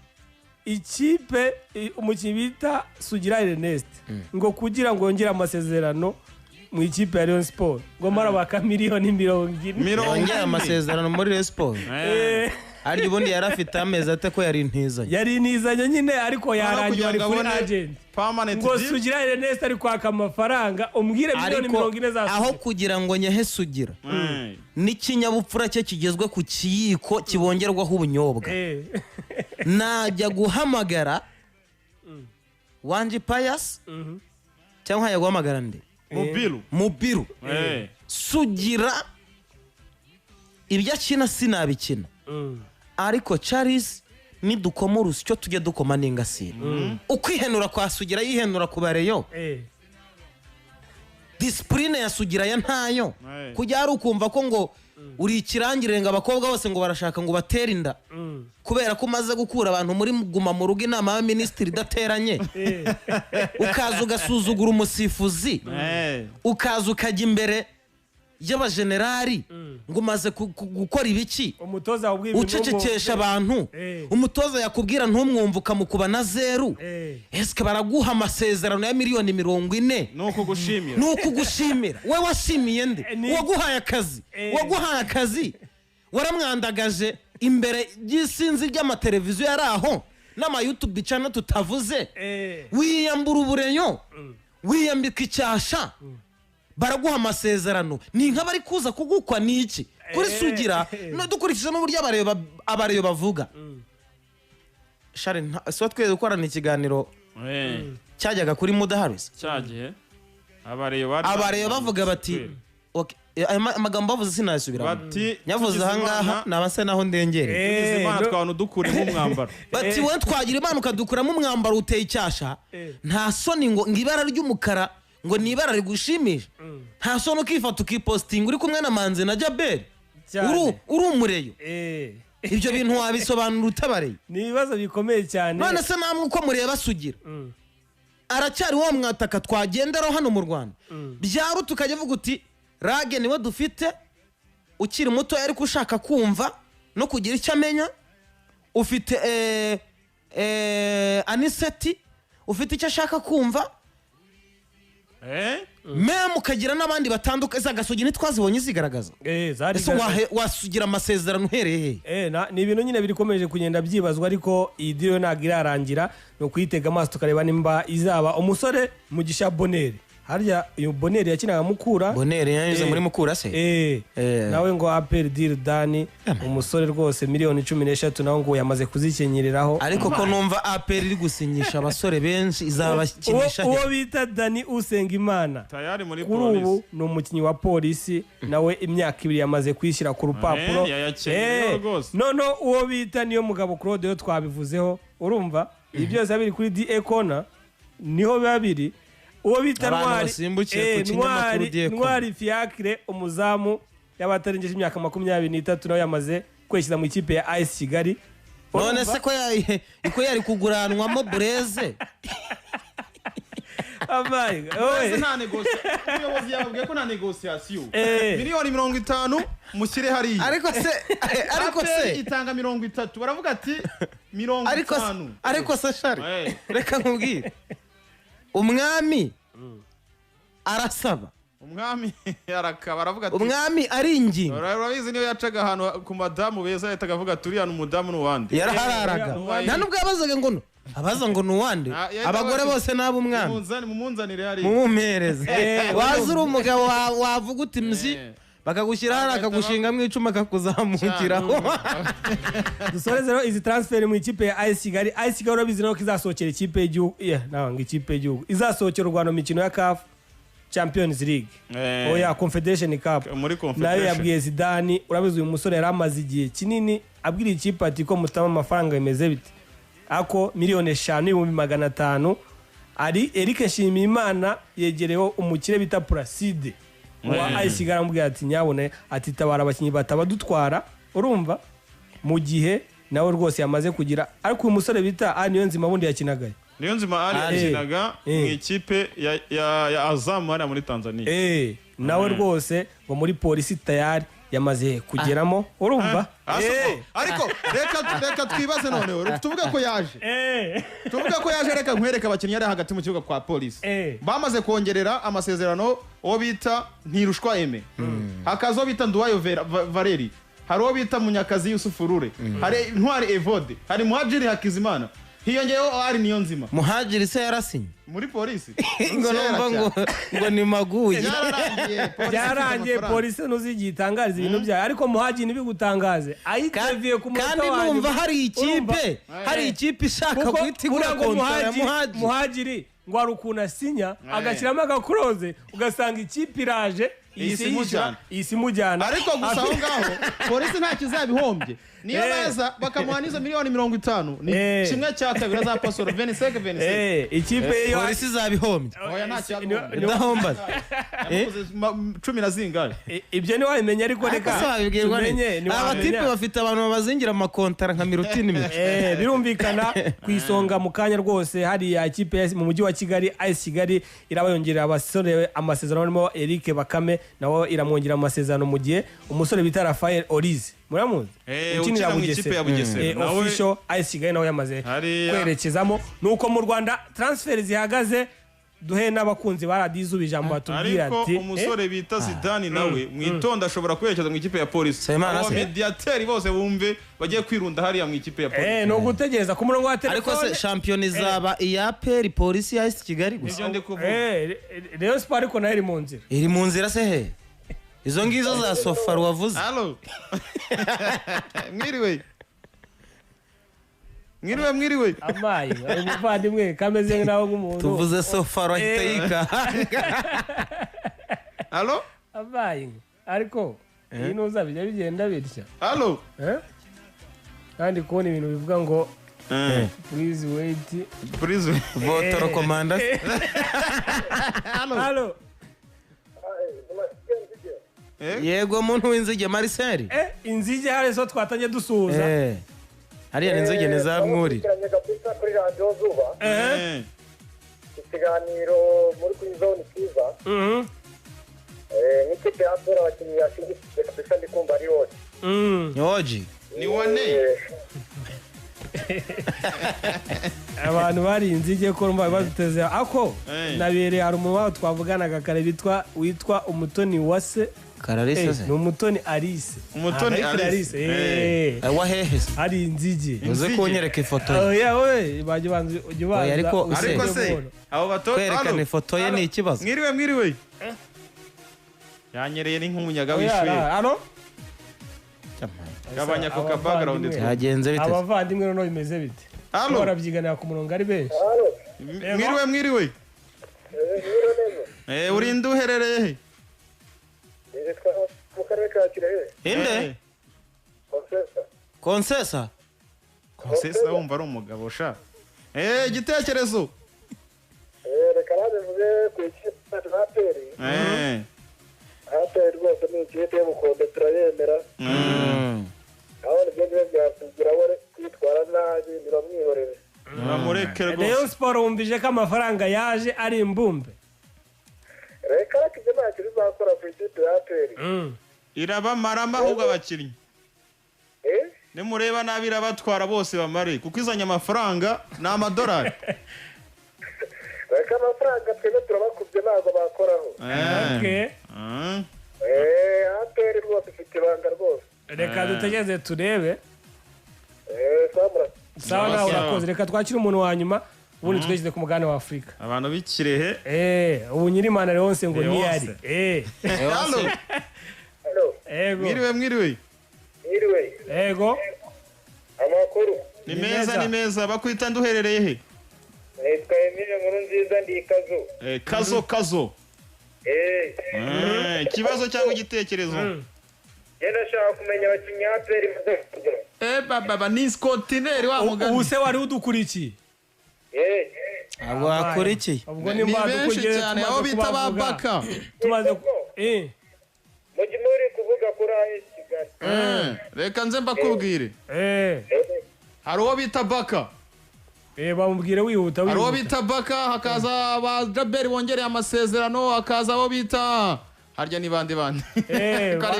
ikipe umukinnyi bita Sugira Ernest ngo kugira ngo yongere amasezerano mu ikipe ya Rayon Sports ngo marabaka miliyoni 40 yongere amasezerano muri Rayon Sports ari ubundi yarafite amezi ate ko yari intizanye nyine ariko yarangiye ari kuri agent ngo Sugira Ernest ari kwaka amafaranga umbwire miliyoni 40 za aho kugira ngo nyehe Sugira n'ikinyabupfura cye kigezwe ku kiyiko kibongerwaho ubunyobwa najya guhamagara Wanji Pius cyangwa ya guhamagara nde Mubiru Sugira ibyo akina sinabikina ariko Charles ni dukomurusi cyo tujye dukoma n'ingasire ukwihenura kwa Sugira yihenura ku bareyo discipline ya Sugira ya ntayo kujya ari ukumva ko ngo uri ikirangirire ngo abakobwa bose ngo barashaka ngo batera inda kubera ko umaze gukura abantu muri guma mu rugo inama ya minisitiri idateranye ukaza ugasuzugura umusifuzi ukaza ukajya imbere y'abajenerali ngo umaze gukora ibiki ucecekesha abantu umutoza yakubwira ntumwumva ukamukuba na 0 eske baraguha amasezerano ya miliyoni 40 nuko gushimira we washimiye nde waguhaye akazi waramwandagaje imbere y'isinzi ry'amateleviziyo yari aho n'ama YouTube channel tutavuze wiyambura uburenyo wiyambika icyasha baraguha amasezerano ni nka bari kuza kugukwa niki kuri Sugira no dukurikije n'uburyo abareyo bavuga Shari so tweze gukorana ikiganiro cyajyaga kuri Mudaharuzi cyagiye abareyo bavuga bati amagambo bavuze sinasubira bati nyavuze ahangaha nabase naho ndengere Imana twanu dukuremo umwambaro bati we twagira Imana ukadukuramo umwambaro uteye icyasha nta soni ngo ibara ry'umukara ngo ni ibara rigushimisha nta soni ukifata ukipostinga uri kumwe na Manzi na Jabel uri umureyo ibyo bintu wabisobanura utabareye ni ibibazo bikomeye cyane none se namwe uko mureba Sugira aracyari wa mwataka twagenderaho hano mu Rwanda byaru tukajya vuga uti Rage niwe dufite ukiri muto ariko ushaka kumva no kugira icyo amenya ufite aniseti ufite icyo ashaka kumva meme ukagira n'abandi batandukanye za gasogi ntitwazibonye zigaragaza ese wasugira amasezerano uhereye ni ibintu nyine birikomeje kugenda byibazwa ariko iyi deal ntabwo irarangira ni ukuyitega amaso tukareba nimba izaba umusore Mugisha Boneri harya uyu Boneri yakinaga Mukura Boneri yanyuze muri Mukura se nawe ngo APR deal Dani umusore rwose miliyoni 13 nawe ngo yamaze kuzikenyereraho ariko ko numva APR iri gusinyisha abasore benshi izabakinisha uwo bita Dani Usengimana tayari muri kuri ubu ni umukinnyi wa polisi nawe imyaka 2 yamaze kwishyira ku rupapuro none uwo bita niyo mugabo Claude yo twabivuzeho urumva ibi byose biri kuri DA Corner niho biba biri uwo bita Ntwari Fiacre umuzamu y'abatarengeje imyaka 23 nawe yamaze kweshyiza mu ikipe ya AS Kigali none se ko yari kuguranwamo Breze abaye oye nta negotiation umuyobozi yababwiye ko nta negotiation miliyoni 50 mushyire hari ariko se itanga 30 baravuga ati 50 ariko se shari reka nkubwire umwami arasaba umwami arakaba aravuga ati umwami aringinga urabizi niyo yacaga ahantu ku madamu beza yahitaga avuga ati uriya n'umudamu n'uwandi yarahararaga nta nubwo yabazaga ngo abaza ngo n'uwandi abagore bose nabo umwami mumunzanire hari mumuhereze waza uri umugabo wavuga uti mzi bakagushyira hari akagushingamo icuma kakuzamukiraho dusoreze rero izi transfer mu ikipe ya AS Kigali urabizi naho kizasohokera ikipe y'igihugu naho ikipe y'igihugu izasohokera urwano mikino ya CAF Champions League oya Confederation Cup nayo yabwiye Zidane urabizi uyu musore yari amaze igihe kinini abwira ikipe ati ko mutama amafaranga yemeze bite ako miliyoni 5,500 ari Eric Nshimiyimana yegereho umukire bita Placide wa AS Kigali amubwira ati nyabone ati tabara abakinyi batabadutwara urumva mu gihe nawe rwose yamaze kugira ariko uyu musore bita niyo nzima bundi yakinaga niyo nzima yakinaga mu ikipe ya Azam hano muri Tanzania nawe rwose ngo muri polisi tayari yamaze kugeramo urumva ariko reka twibaze none tuvuga ko yaje reka nkwereka abakinnyi ari hagati mu kibuga kwa polisi bamaze kongerera amasezerano uwo bita Ntirushwa Aime hakazo bita Nduwayo Valeri hari uwo bita Munyakazi Yusufu Rure hari Ntwari Evode hari Muhajiri Hakizimana hiyongeyeho ari niyo nzima Muhajiri se yarasinye muri polisi ngo ni maguye byarangiye polisi ntuzigitangariza ibintu byayo ariko Muhajiri ntibigutangaze ayiteviye ku munota kandi numva hari ikipe ishaka guhitigura kontara Muhajiri ngo ari ukuntu asinya agashyiramo agakuroze ugasanga ikipe iraje isi mujyana ariko gusa aho ngaho polisi nta kizabihombye niyo baza bakamuha n'izo miliyoni 50 ni kimwe cya kabiri za pasoro 25 ikipe yo polisi zabihombye oya nta cyabihombye ndahomba 10 na zingahe ibyo ni wabimenya ariko reka tumenye abatipe bafite abantu babazingira amakontara nka Mirutini birumvikana ku isonga mu kanya rwose hari ya ikipe mu mujyi wa Kigali AS Kigali irabayongerera abasore amasezerano arimo Eric Bakame nawo iramwongera amasezerano mu gihe umusore bita Rafael Orize muramuzi ukinira mu ikipe ya Bugesera official AS Kigali nawe yamaze kwerekezamo nuko mu Rwanda transfer zihagaze duhe n'abakunzi baradizuba ijambo batubwira ati ariko umusore bita Zidane nawe mwitonda ashobora kwerekeza mu ikipe ya polisi abo mediateri bose bumve bagiye kwirunda hariya mu ikipe ya polisi no gutegereza ku murongo wa telefone ariko se champion izaba APR polisi ya Kigali gusa Rayon Sports ariko nayo iri mu nzira se he izo ngizo za sofa wavuze allo mwiriwe amayi umuvandimwe kameze naho nk'umuntu tuvuze sofa rahita yika allo amayi ariko iyi nuza bijya bigenda bitya allo kandi kubona ibintu bivuga ngo please wait vote recommandation allo yego muntu w'inzige Marcel inzige hari so twatanye dusuhuza hariya n'inzige nezamwuri kuri radio Zuba ikiganiro muri kuri zone kiza n'ikipe ya Bora abakinnyi yashingishije kabisa ndikumva ari hose Nyoji ni wane abantu bari inzige ko rumva baduteze ako Eh. nabereye hari umuntu wabo twavuganaga kare witwa umutoni wase Kararisa se ni umutoni Alice Umutoni Alice. wahehese hari inzige uze kunyereka ifoto ye oya we bajye banza ujye Oya, ariko ubanza ariko usenge se buhoro. abo bato kwerekana ifoto ye ni ikibazo mwiriwe yanyereye ni nk'umunyaga Oya, w'ishuye hano gabanya ako ka background twe yagenze bite abavandimwe noneho bimeze bite Halo. barabyiganira ku murongo ari benshi hano mwiriwe neza urinde uherereye he yitwa mu karere ka Kirehe inde Konsesa konsesa Konsesa wumva ari umugabo sha igitekerezo reka nabivuze ku ikipe ya APR APR rwose ni ikipe y'umukondo turayemera aho nibyo byasugira we kwitwara nabi niramwihorere uramureke Rayon rwose Sports wumvije ko amafaranga yaje ari imbumbe reka reka ibyo ntacyo bizakora ku ikipe ya APR irabamaramo ahubwo abakinnyi nimureba nabi irabatwara bose bamare kuko izanye amafaranga ni amadolari reka amafaranga twebwe turabakubye ntabwo bakoraho Okay. APR rwose ifite ibanga rwose reka dutegereze turebe samura sawa nawe urakoze reka twakire umuntu wa nyuma ubundi tweshyize ku mugabane wa Afurika abantu b'ikirehe ubu nyirimana Leonce ngo Leonce. niyari halo hano ego mwiriwe yiriwe ego amakuru ni meza bakwita nduherereye he nitwa Emile nkuru nziza ndi ikazu kazo ikibazo cyangwa igitekerezo yenda ashaka kumenya abakinnyi APR baba ni skontineri wa ubu mugani se wari udukurikiye abo akurikiye ubwo ni nimba benshi dukurikiye cyane aho bita ba baka tumaze mujyi muri kuvuga kuri AS Kigali reka nze mbakubwire hari uwo bita baka bamubwire wihuta hari uwo bita baka hakaza ba jaberi bongereye amasezerano hakaza abo bita harya ni bandi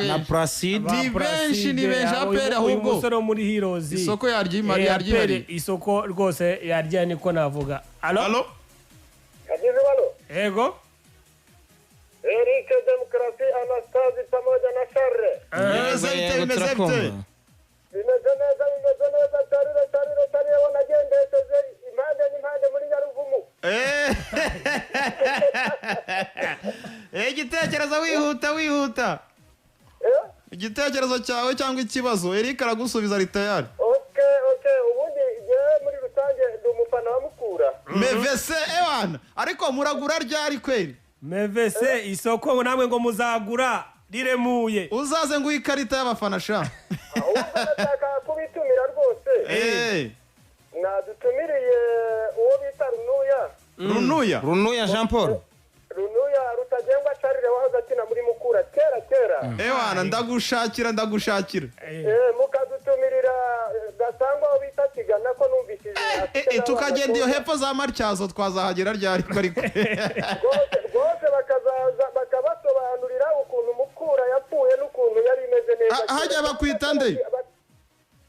na Placide ni benshi APR uyu ahubwo musore wo muri Heroes isoko yaryimari APR isoko rwose yarya niko navuga halo Agize balo ego Erike Demokrasi Anastasi pamoja na Sharre bimeze bite bimeze neza tarire wanagendesheje impande muri Nyaruvumu igitekerezo wihuta igitekerezo cyawe cyangwa ikibazo Eric aragusubiza ari tayari okay ubundi yewe muri rusange ndi umufana wa Mukura mevese ewana ariko muragura ryari kweli mevese isoko namwe ngo muzagura riremuye uzaze ngo ikarita y'abafana sha ahubwo ndashaka kubitumira rwose mwadutumiriye uwo bita runuya Jean Paul Runuya Rutagengwa Charire wahoze akina muri Mukura kera ewana ndagushakira mukadutumirira gasangwa aho bita Kigana ko numvishije tukagenda iyo hepfo za Matyazo twazahagera ryari ariko rwose bakazaza bakabasobanurira ukuntu Mukura yapfuye n'ukuntu yari imeze neza hajya bakwita nde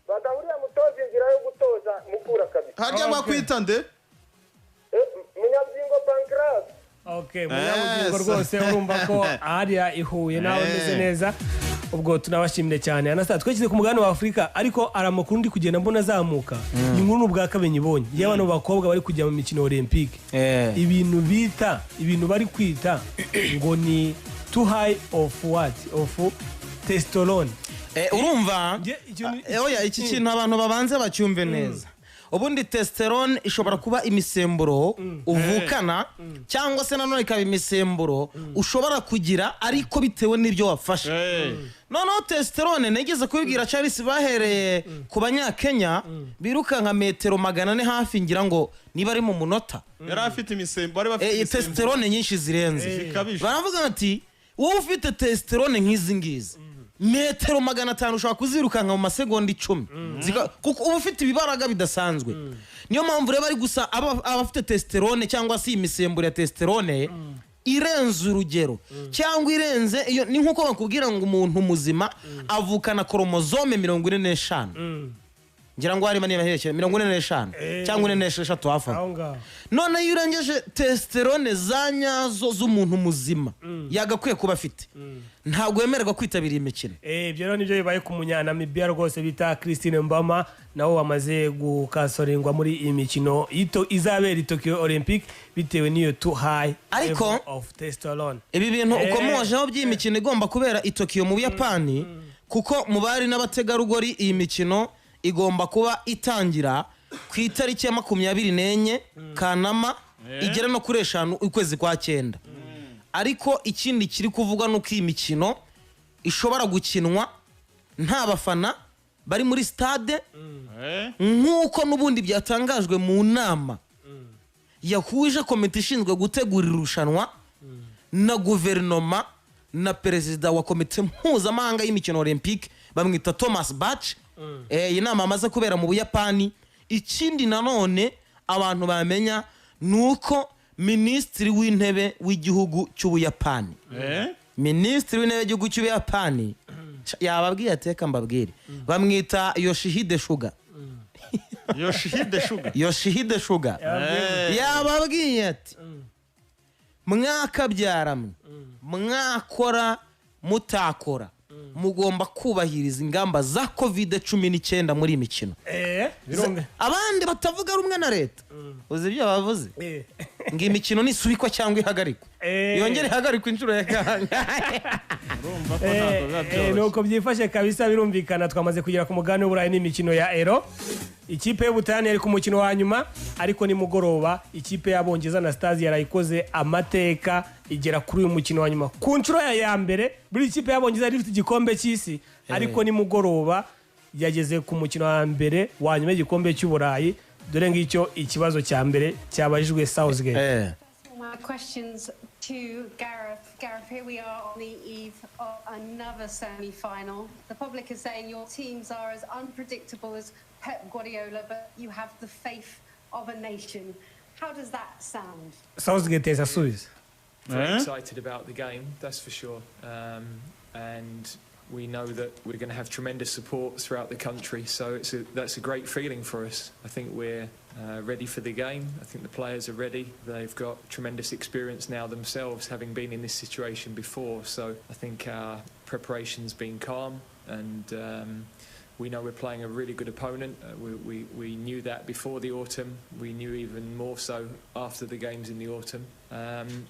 bagahurira mutoza inzira yo gutoza Mukura kabisa hajya bakwita nde Munyabyingo Pancras munyabugingo rwose urumva ko ahariya ihuye nawe ameze neza ubwo tunabashimire cyane anasa twashyize ku mugabane wa Afurika ariko ari amakuru ndi kugenda mbona azamuka ni nkuru bwa kabenye ibonye y'abana bakobwa bari kujya mu mikino olympique ibintu bari kwita ngo ni too high of testosterone urumva iki kintu abantu babanze bacyumve neza ubundi testosterone ishobora kuba imisemburo uvukana cyangwa se nanone ikaba imisemburo ushobora kugira ariko bitewe n'ibyo wafashe noneho testosterone nigeze kubibwira Charles bahereye ku banyakenya biruka nka metero 400 hafi ngira ngo niba ari mu munota yari afite imisemburo bari bafite testosterone nyinshi zirenze baravuga bati wowe ufite testosterone nk'izi ngizi metero 500 ushobora kuzirukanka mu masegonda 10 kuko uba ufite ibibaraga bidasanzwe niyo mpamvu rero bari gusa abafite testosterone cyangwa se imisemburo ya testosterone irenze urugero cyangwa irenze iyo ni nkuko bakubwira ngo umuntu muzima avukana kromozome 45 ngira ngo harimo niba herekeye 45 cyangwa 46 hafi aho ngaho none iyo urengeje testosterone za nyazo z'umuntu muzima yagakwiye kuba afite ntabwo yemererwa kwitabira imikino. ibyo rero nibyo bibaye ku munyanamibia rwose bita Christine Mbama nawo wamaze gukasorengwa muri iyi mikino izabera i Tokyo Olympic bitewe n'iyo too high level of testosterone. Ibi bintu ukomojeho by'imikino igomba kubera i Tokyo mu Buyapani kuko mu bari n'abategarugori iyi mikino igomba kuba itangira ku itariki ya 24 Kanama igera no kuri 5 ukwezi kwa 9. Ariko ikindi kiri kuvuga nuko iyi mikino ishobora gukinwa nta bafana bari muri stade nk'uko n'ubundi byatangajwe mu nama yahuje komite ishinzwe gutegura irushanwa na guverinoma na perezida wa komite mpuzamahanga y'imikino Olympique bamwita Thomas Bach. Iyi nama amaze kubera mu Buyapani. Ikindi nanone abantu bamenya nuko Minisitiri w'intebe w'igihugu cy'Ubuyapani Minisitiri w'intebe w'igihugu cy'Ubuyapani yababwiye ateka mbabwire bamwita Yoshihide Suga Yoshihide Suga yababwiye ati mwakabyaramwe mwakora mutakora mugomba kubahiriza ingamba za COVID-19 muri imikino. Abandi batavuga rumwe na leta uzi ibyo bavuze ngo imikino nisubikwa cyangwa ihagarikwa yongere ihagarikwa inshuro ya kanga. Nuko byifashe kabisa birumvikana twamaze kugera ku mugani w'Uburayi n'imikino ya Euro. Ikipe y'Ubutani yari ku mukino wa nyuma ariko ni mugoroba ikipe y'Abongereza na Stars yarayikoze amateka igera kuri uyu mukino wa nyuma ku nshuro ya mbere buri ikipe y'Abongereza ifite igikombe cy'isi ariko ni mugoroba yageze ku mukino wa mbere wa nyuma y'igikombe cy'Uburayi dore ngicyo ikibazo cya mbere cyabajijwe Southgate. My questions to Gareth. Gareth, here we are on the eve of another semi-final. The public is saying your teams are as unpredictable as Pep Guardiola, but you have the faith of a nation. How does that sound? Southgate is a Swiss. Very excited about the game, that's for sure. And we know that we're going to have tremendous support throughout the country, so that's a great feeling for us. I think we're ready for the game. I think the players are ready. They've got tremendous experience now themselves, having been in this situation before. So I think our preparation's been calm, and we know we're playing a really good opponent. We knew that before the autumn. We knew even more so after the games in the autumn.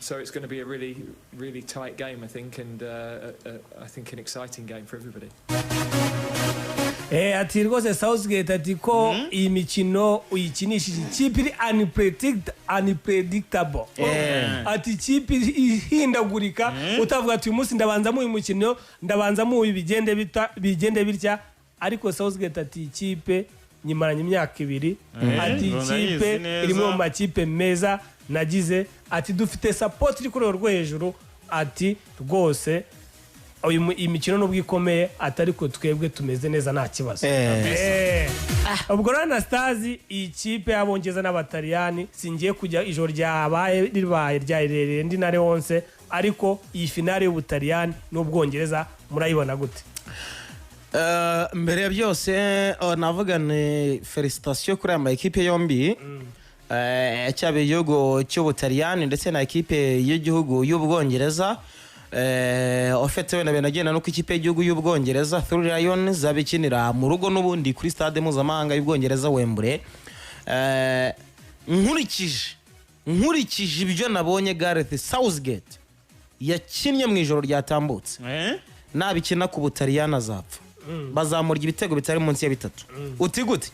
So it's going to be a really, really tight game, I think, and I think an exciting game for everybody. Ati rwose Southgate ati ko iyi mikino uyikinishije ikipe iri unpredictable. Ati ikipe ihindagurika utavuga ati uyu munsi ndabanza mu uyu mukino ndabanza mu bigende bitya ariko Southgate ati ikipe nyimaranye imyaka 2 ati ikipe irimo mu makipe meza nagize ati dufite support iri kuri rwo hejuru ati rwose imikino n'ubwo ikomeye atariko twebwe tumeze neza nta kibazo. Ubwo rana Stars ikipe y'Abongereza n'Abataliyani singiye kujya ijoro ryabaye ryarerere ndi na Leonce ariko iyi finale y'Ubutaliyani n'Ubwongereza murayibona gute? Mbere ya byose navuga ni felicitation kuri ama equipe yombi cyabe igihugu cy'Ubutaliyani ndetse na equipe y'igihugu y'Ubwongereza. Ofete na benagenda no ku ikipe y'igihugu y'Ubwongereza Through Rayon zabikinira mu rugo n'ubundi kuri stade mpuzamahanga y'Ubwongereza Wembley. Nkurikije ibyo nabonye Gareth Southgate yakinnye mu ijoro ryatambutse nabikina ku Butaliyani azapfa bazamurya ibitego bitari munsi ya 3. Uti gute?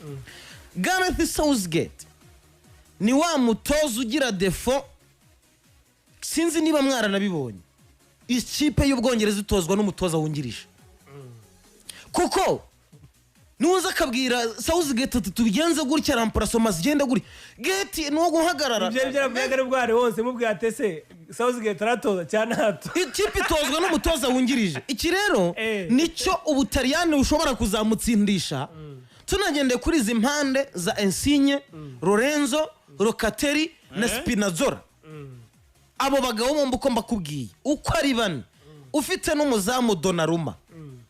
Gareth Southgate ni wa mutoza ugira defo sinzi niba mwaranabibonye ikipe y'Ubwongereza itozwa n'umutoza wungirije kuko nuza akabwira Southgate ati tubigenze gutya remplacement zigenda guri gate no guhagarara ibyo byaravuga bwari wose mubwira atese Southgate aratoza cyane hato ikipe itozwa n'umutoza wungirije. Iki rero nicyo Ubutaliyani ushobora kuzamutsindisha. Tunagende kuri izi mpande za Insigne, Lorenzo, Locatelli na Spinazzola. Abo bagabo bombi uko mbakubwiye uko ari bane ufite n'umuzamu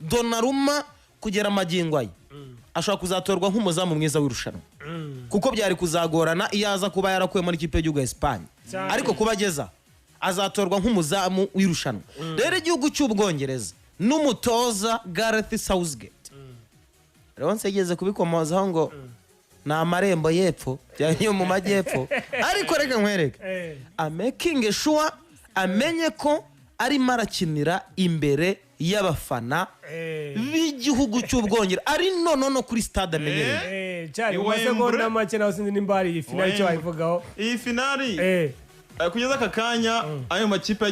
Donnarumma kugera magingo aye ashobora kuzatorwa nk'umuzamu mwiza w'irushanwa kuko byari kuzagorana iyo aza kuba yarakuye muri ikipe y'igihugu ya Espagne ariko kuba ageza azatorwa nk'umuzamu w'irushanwa rero igihugu cy'Ubwongereza n'umutoza Gareth Southgate rero nsegeze kubikomozaho ngo na amarembo y'epfo yo mu majyepfo ariko reka nkwereke making sure amenye ko arimo arakinira imbere y'abafana b'igihugu cy'Ubwongereza ari no kuri stade amenyereye cyari masegonda make naho sinzi nimba hari iyi finali cyo bayivugaho iyi finali kugeza aka kanya ayo makipe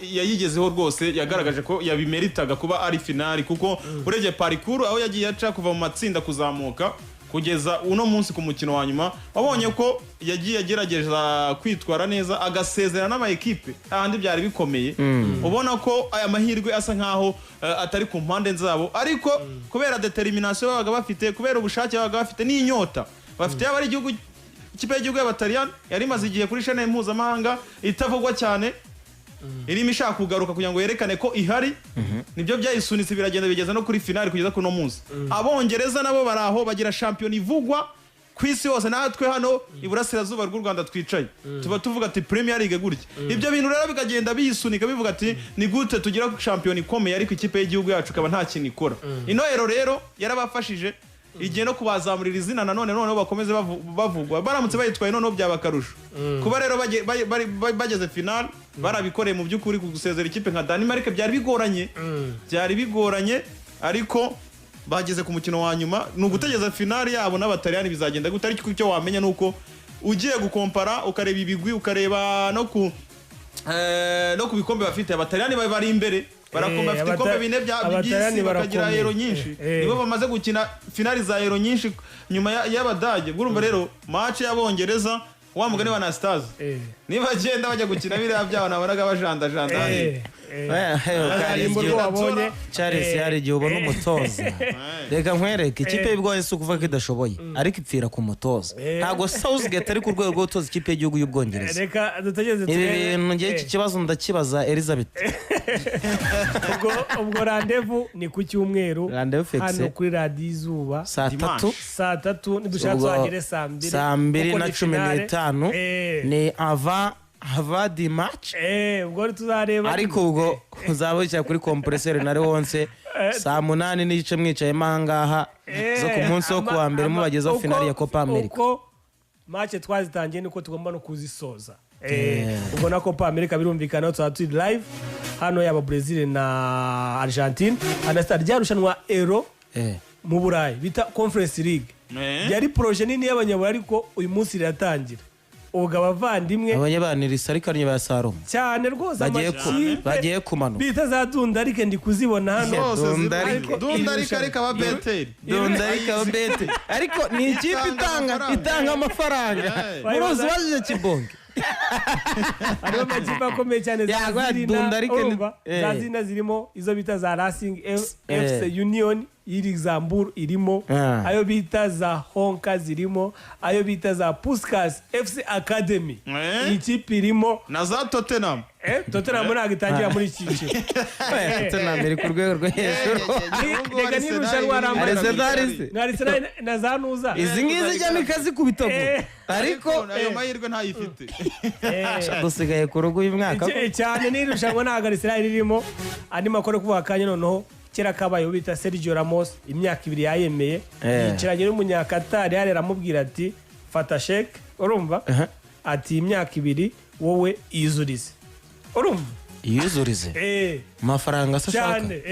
yayigezeho rwose yagaragaje ko yabimeritaga kuba ari finali kuko urebye parikuru aho yagiye aca kuva mu matsinda kuzamuka kugeza uno munsi ku mukino wa nyuma wabonye ko yagiye agerageza kwitwara neza agasezera n'ama ekipe ahandi byari bikomeye ubona ko aya mahirwe asa nkaho atari ku mpande zabo ariko kubera determination babaga bafite kubera ubushake babaga bafite n'inyota bafite yaba ari igihugu ikipe y'igihugu y'Abataliyani yari imaze igihe kuri chaîne mpuzamahanga itavugwa cyane irimo ishaka kugaruka kugira ngo yerekane ko ihari nibyo byayisunitse biragenda bigeza no kuri finali kugeza kuno munsi Abongereza nabo baraho bagira champion ivugwa ku isi hose natwe hano iburasirazuba rw'u Rwanda twicaye tuba tuvuga ati Premier League gutya ibyo bintu rero bikagenda biyisunika bivuga ati ni gute tugira champion ikomeye ariko ikipe y'igihugu yacu kaba nta kintu ikora inoero rero yarabafashije igiye no kubazamurira izina nanone bakomeze bavugwa baramutse bayitwaye noneho byabakarusha kuba rero bageze final barabikoreye mu by'ukuri kugusezera ikipe nka Denmark byari bigoranye ariko bageze ku mukino wa nyuma nugutegeza final yabo n'Abataliyani bizagenda gute ariko icyo wamenya nuko ugiye gukompara ukareba ibigwi ukareba no ku bikombe bafite Abataliyani bari imbere barakomba afite ikombe bine by'isi bakagira Euro nyinshi nibo bamaze gukina finali za Euro nyinshi nyuma y'Abadage urumva rero match y'Abongereza wa mugani wa Stars niba agenda bajya gukina biriya byabo nabonaga bajanda Charles yari igihe ubona umutoza reka nkwereke ikipe y'Ubwongereza ukuvuga ko idashoboye ariko ipfira ku mutoza ntago Southgate ari ku rwego rwo gutoza ikipe y'igihugu y'Ubwongereza reka dutageze ibintu ngiye iki kibazo ndakibaza Elizabeth ubwo rendezvous ni ku cyumweru hano kuri Radio Izuba saa 3 nidushaka twagere saa 2:15 ni ava di match ubwo tuzareba ariko ubwo uzabukira kuri compresseur na Leonce saa 8 n'igice mwicaye mangaha zo ku munsi wo kuwa mbere mubagezaho finali ya Copa America uko match twazitangiye niko tugomba no kuzisoza ubwo na Copa America birumvikana tuzaturi live hano yaba Brazil na Argentine anasta ryarushanwa Euro mu Burayi bita Conference League yari projet nini y'abanyaburayi ariko uyu munsi riratangira ubwo abavandimwe abanyabanirisa ariko aranye basaroma cyane rwose bagiye kumano bita za Dundarike ndi kuzibona hano Dundarike ariko ababeteri ariko ni ikipe itanga amafaranga murozi wajije kibonge ariyo makipe akomeye cyane za zina zirimo izo bita za Racing FC Union y'Luxembourg irimo ayo bita za Honka zirimo ayo bita za Puskas FC Academy ikipe irimo na za Tottenham ntabwo itangira muri cyiciro Tottenham iri ku rwego rwo hejuru reka nirushanwa Arsenal na za Nuza izi ngizi jya nikazi ku bitogo ariko ayo mahirwe ntayifite dusigaye ku rugo uyu mwaka cyane nirushanwa ntabwo Arsenal ririmo andi makuru kuvuga kanya noneho kera kabaye bita Sergio Ramos imyaka 2 yayemeye yicaranye n'umunyakatari yari aramubwira ati fata check urumva ati imyaka 2 wowe izurize urumva yuzurize amafaranga ashaka cyane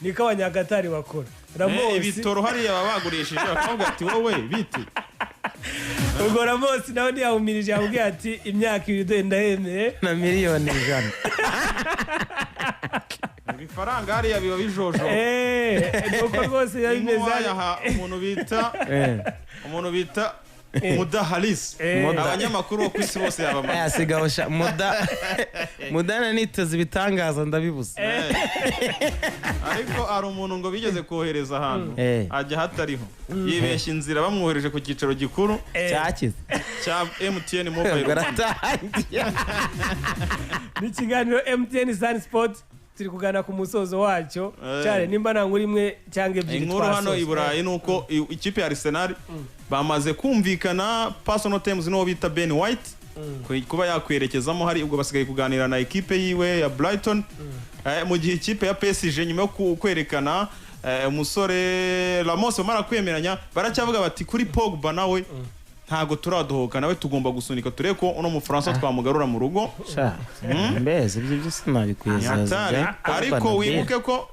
niko abanyakatari bakora Ramos ibitoro hariya babagurishije bakavuga ati wowe biti ubwo Ramos nawe ntiyahumirije yabwiye ati imyaka 2 ndahemeye na miliyoni 100 ifaranga hariya biba bijojo nuko rwose yabimeze umuntu bita Muda Halis abanyamakuru bo ku isi bose yabamaze yasigawusha Muda nitoza ibitangaza ndabibuze ariko ari umuntu ngo bigeze kohereza ahantu ajya hatariho yibeshya inzira bamwohereje ku cyiciro gikuru cya MTN Mobile ni kiganiro MTN Sun Sport turi kugana ku musozo wacyo cyane nimba nta nkuru imwe cyangwa ebyiri inkuru hano i Burayi nuko ikipe ya Arsenal bamaze kumvikana personal terms n'uwo bita Ben White kuba yakwerekezamo hari ubwo basigaye kuganira na ekipe yiwe ya Brighton mu gihe ikipe ya PSG nyuma yo kwerekana umusore Ramos bamara kwemeranya baracyavuga bati kuri Pogba nawe ntago turadohoka nawe tugomba gusunika tureko uno mu France twamugarura mu rugo mbese ibyo byose nabikwizaza ariko wibuke ko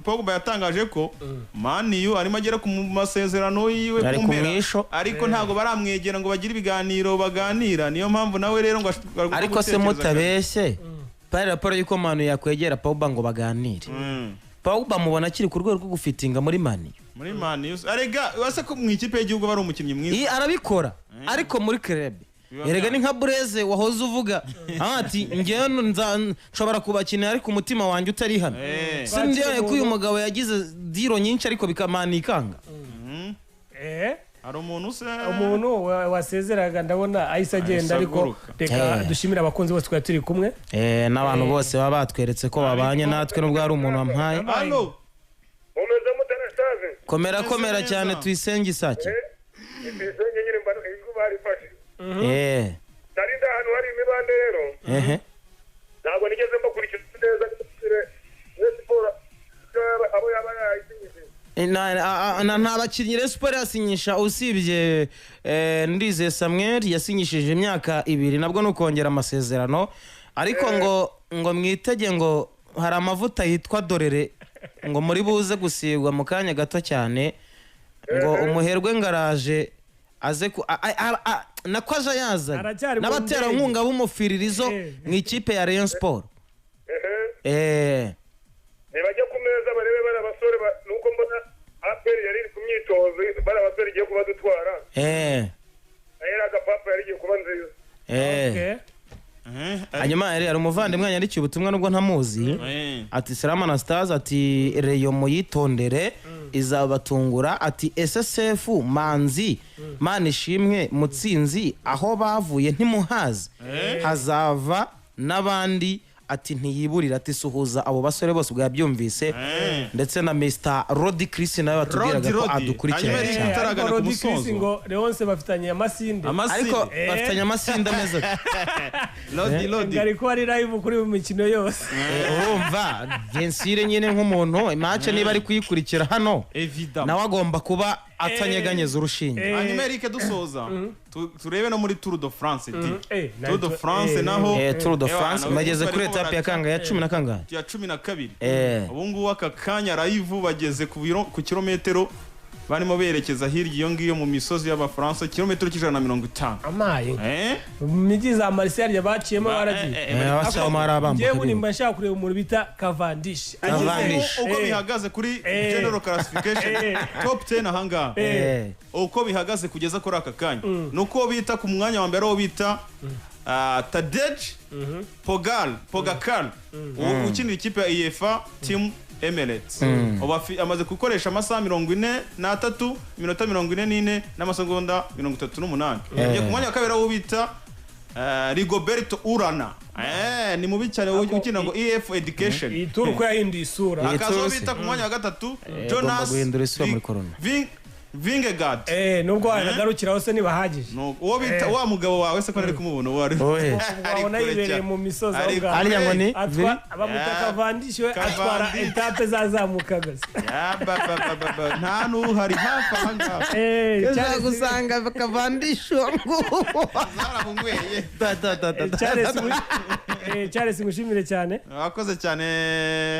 Pogba yatangaje ko Man U arimo agera ku masezerano yiwe kumpera ariko ntago baramwegera ngo bagire ibiganiro baganira niyo mpamvu nawe rero ngo ariko se mutabeshye pari raporo yuko Man U yakwegera Pogba ngo baganire Pogba mubona kiri ku rwego rwo gufitinga muri Man U arega wase ko mu ikipe y'igihugu bari umukinnyi mwiza arabikora ariko muri club erega ni nka Breze wahoze uvuga ati ngewe nshobora kubakinira ariko umutima wanjye utari hano sindiye ko uyu mugabo yagize diro nyinshi ariko bikamanikanga hari umuntu wasezeraga ndabona ahise agenda ariko reka dushimira abakunzi bose twari turi kumwe n'abantu bose baba batweretse ko babanye natwe nubwo hari umuntu wampaye umeze mutarashaje komera cyane tuyisenge isake tuyisenge nyine mbano ibigo barifashe tari ndahantu hari imibande rero ntabwo nigeze mbakurikira neza siporo abo yaba yayisinyije nta bakinnyi Rayon Sports yasinyisha usibye Ndizeye Samuel yasinyishije imyaka 2 nabwo no kongera amasezerano ariko ngo mwitege ngo hari amavuta yitwa dorere ngo muri buze gusigwa mu kanya gato cyane ngo umuherwe ngaraje aze nako aje yazana n'abaterankunga b'umufiririzo mu ikipe ya Rayon Sports nibajya ku meza barebe bari abasore nuko mbona APR yari ku myitozo bari abasore igiye kuba dutwara ayera agapapa yari igiye kuba nziza hanyuma hari umuvandimwe yandikiye ubutumwa nubwo ntamuzi ati Salama na Stars ati Rayon muyitondere izabatungura ati SSF Manzi Manishimwe Mutsinzi aho bavuye ntimuhazi hazava n'abandi ati ntiyiburira ati suhuza abo basore bose bwa byumvise ndetse na Mr. Rodi Chris nawe batubwiraga ko adukurikira cyane Rodi Chris ngo Leonce bafitanye amasinde ariko bafitanye amasinde ameze Lodi ngari ko ari live kuri mu mikino yose urumva gensire nyine nk'umuntu match niba ari kuyikurikira hano nawe agomba kuba atanyeganyeza urushinge hanyuma Eric dusoza turebe no muri Tour de France Tour de France naho Tour de France mageze kuri etape ya kanga ya 10 na kanga ya 12 ubu ngubu aka kanya live bageze ku kilometero barimo berekeza hirya iyo ngiyo mu misozi y'Abafaransa kilometero 150 amaye miji za Marseille yabaciyemo baragiye abashamara abamba yewe nimba nshaka kureba umuntu bita Cavendish uko bihagaze kuri general classification top 10 ahanga uko bihagaze kugeza kuri aka kanya nuko bita ku mwanya wa mbere wo bita Tadej Pogacar ukinira ikipe ya UEFA team Emirates amaze gukoresha amasaha 43 minota 44 n'amasegonda 38 yagiye ku mwanya wa kabiri wo bita Rigoberto Urana ni mubi cyane ukina ngo EF Education ituru ko yahinduye isura akazo bita ku mwanya wa gatatu Jonas Vingegaard nubwo wanagarukira hose nibahagije uwo bita wa mugabo wawe se ko nari kumubona uwo ari wabona yibereye mu misozi ariya ngo ni abamuta Cavendish we atwara etape zazamukaga nta nuhari hafi ahanga cyangwa gusanga Cavendish ngo zarahungweye Charles mushimire cyane wakoze cyane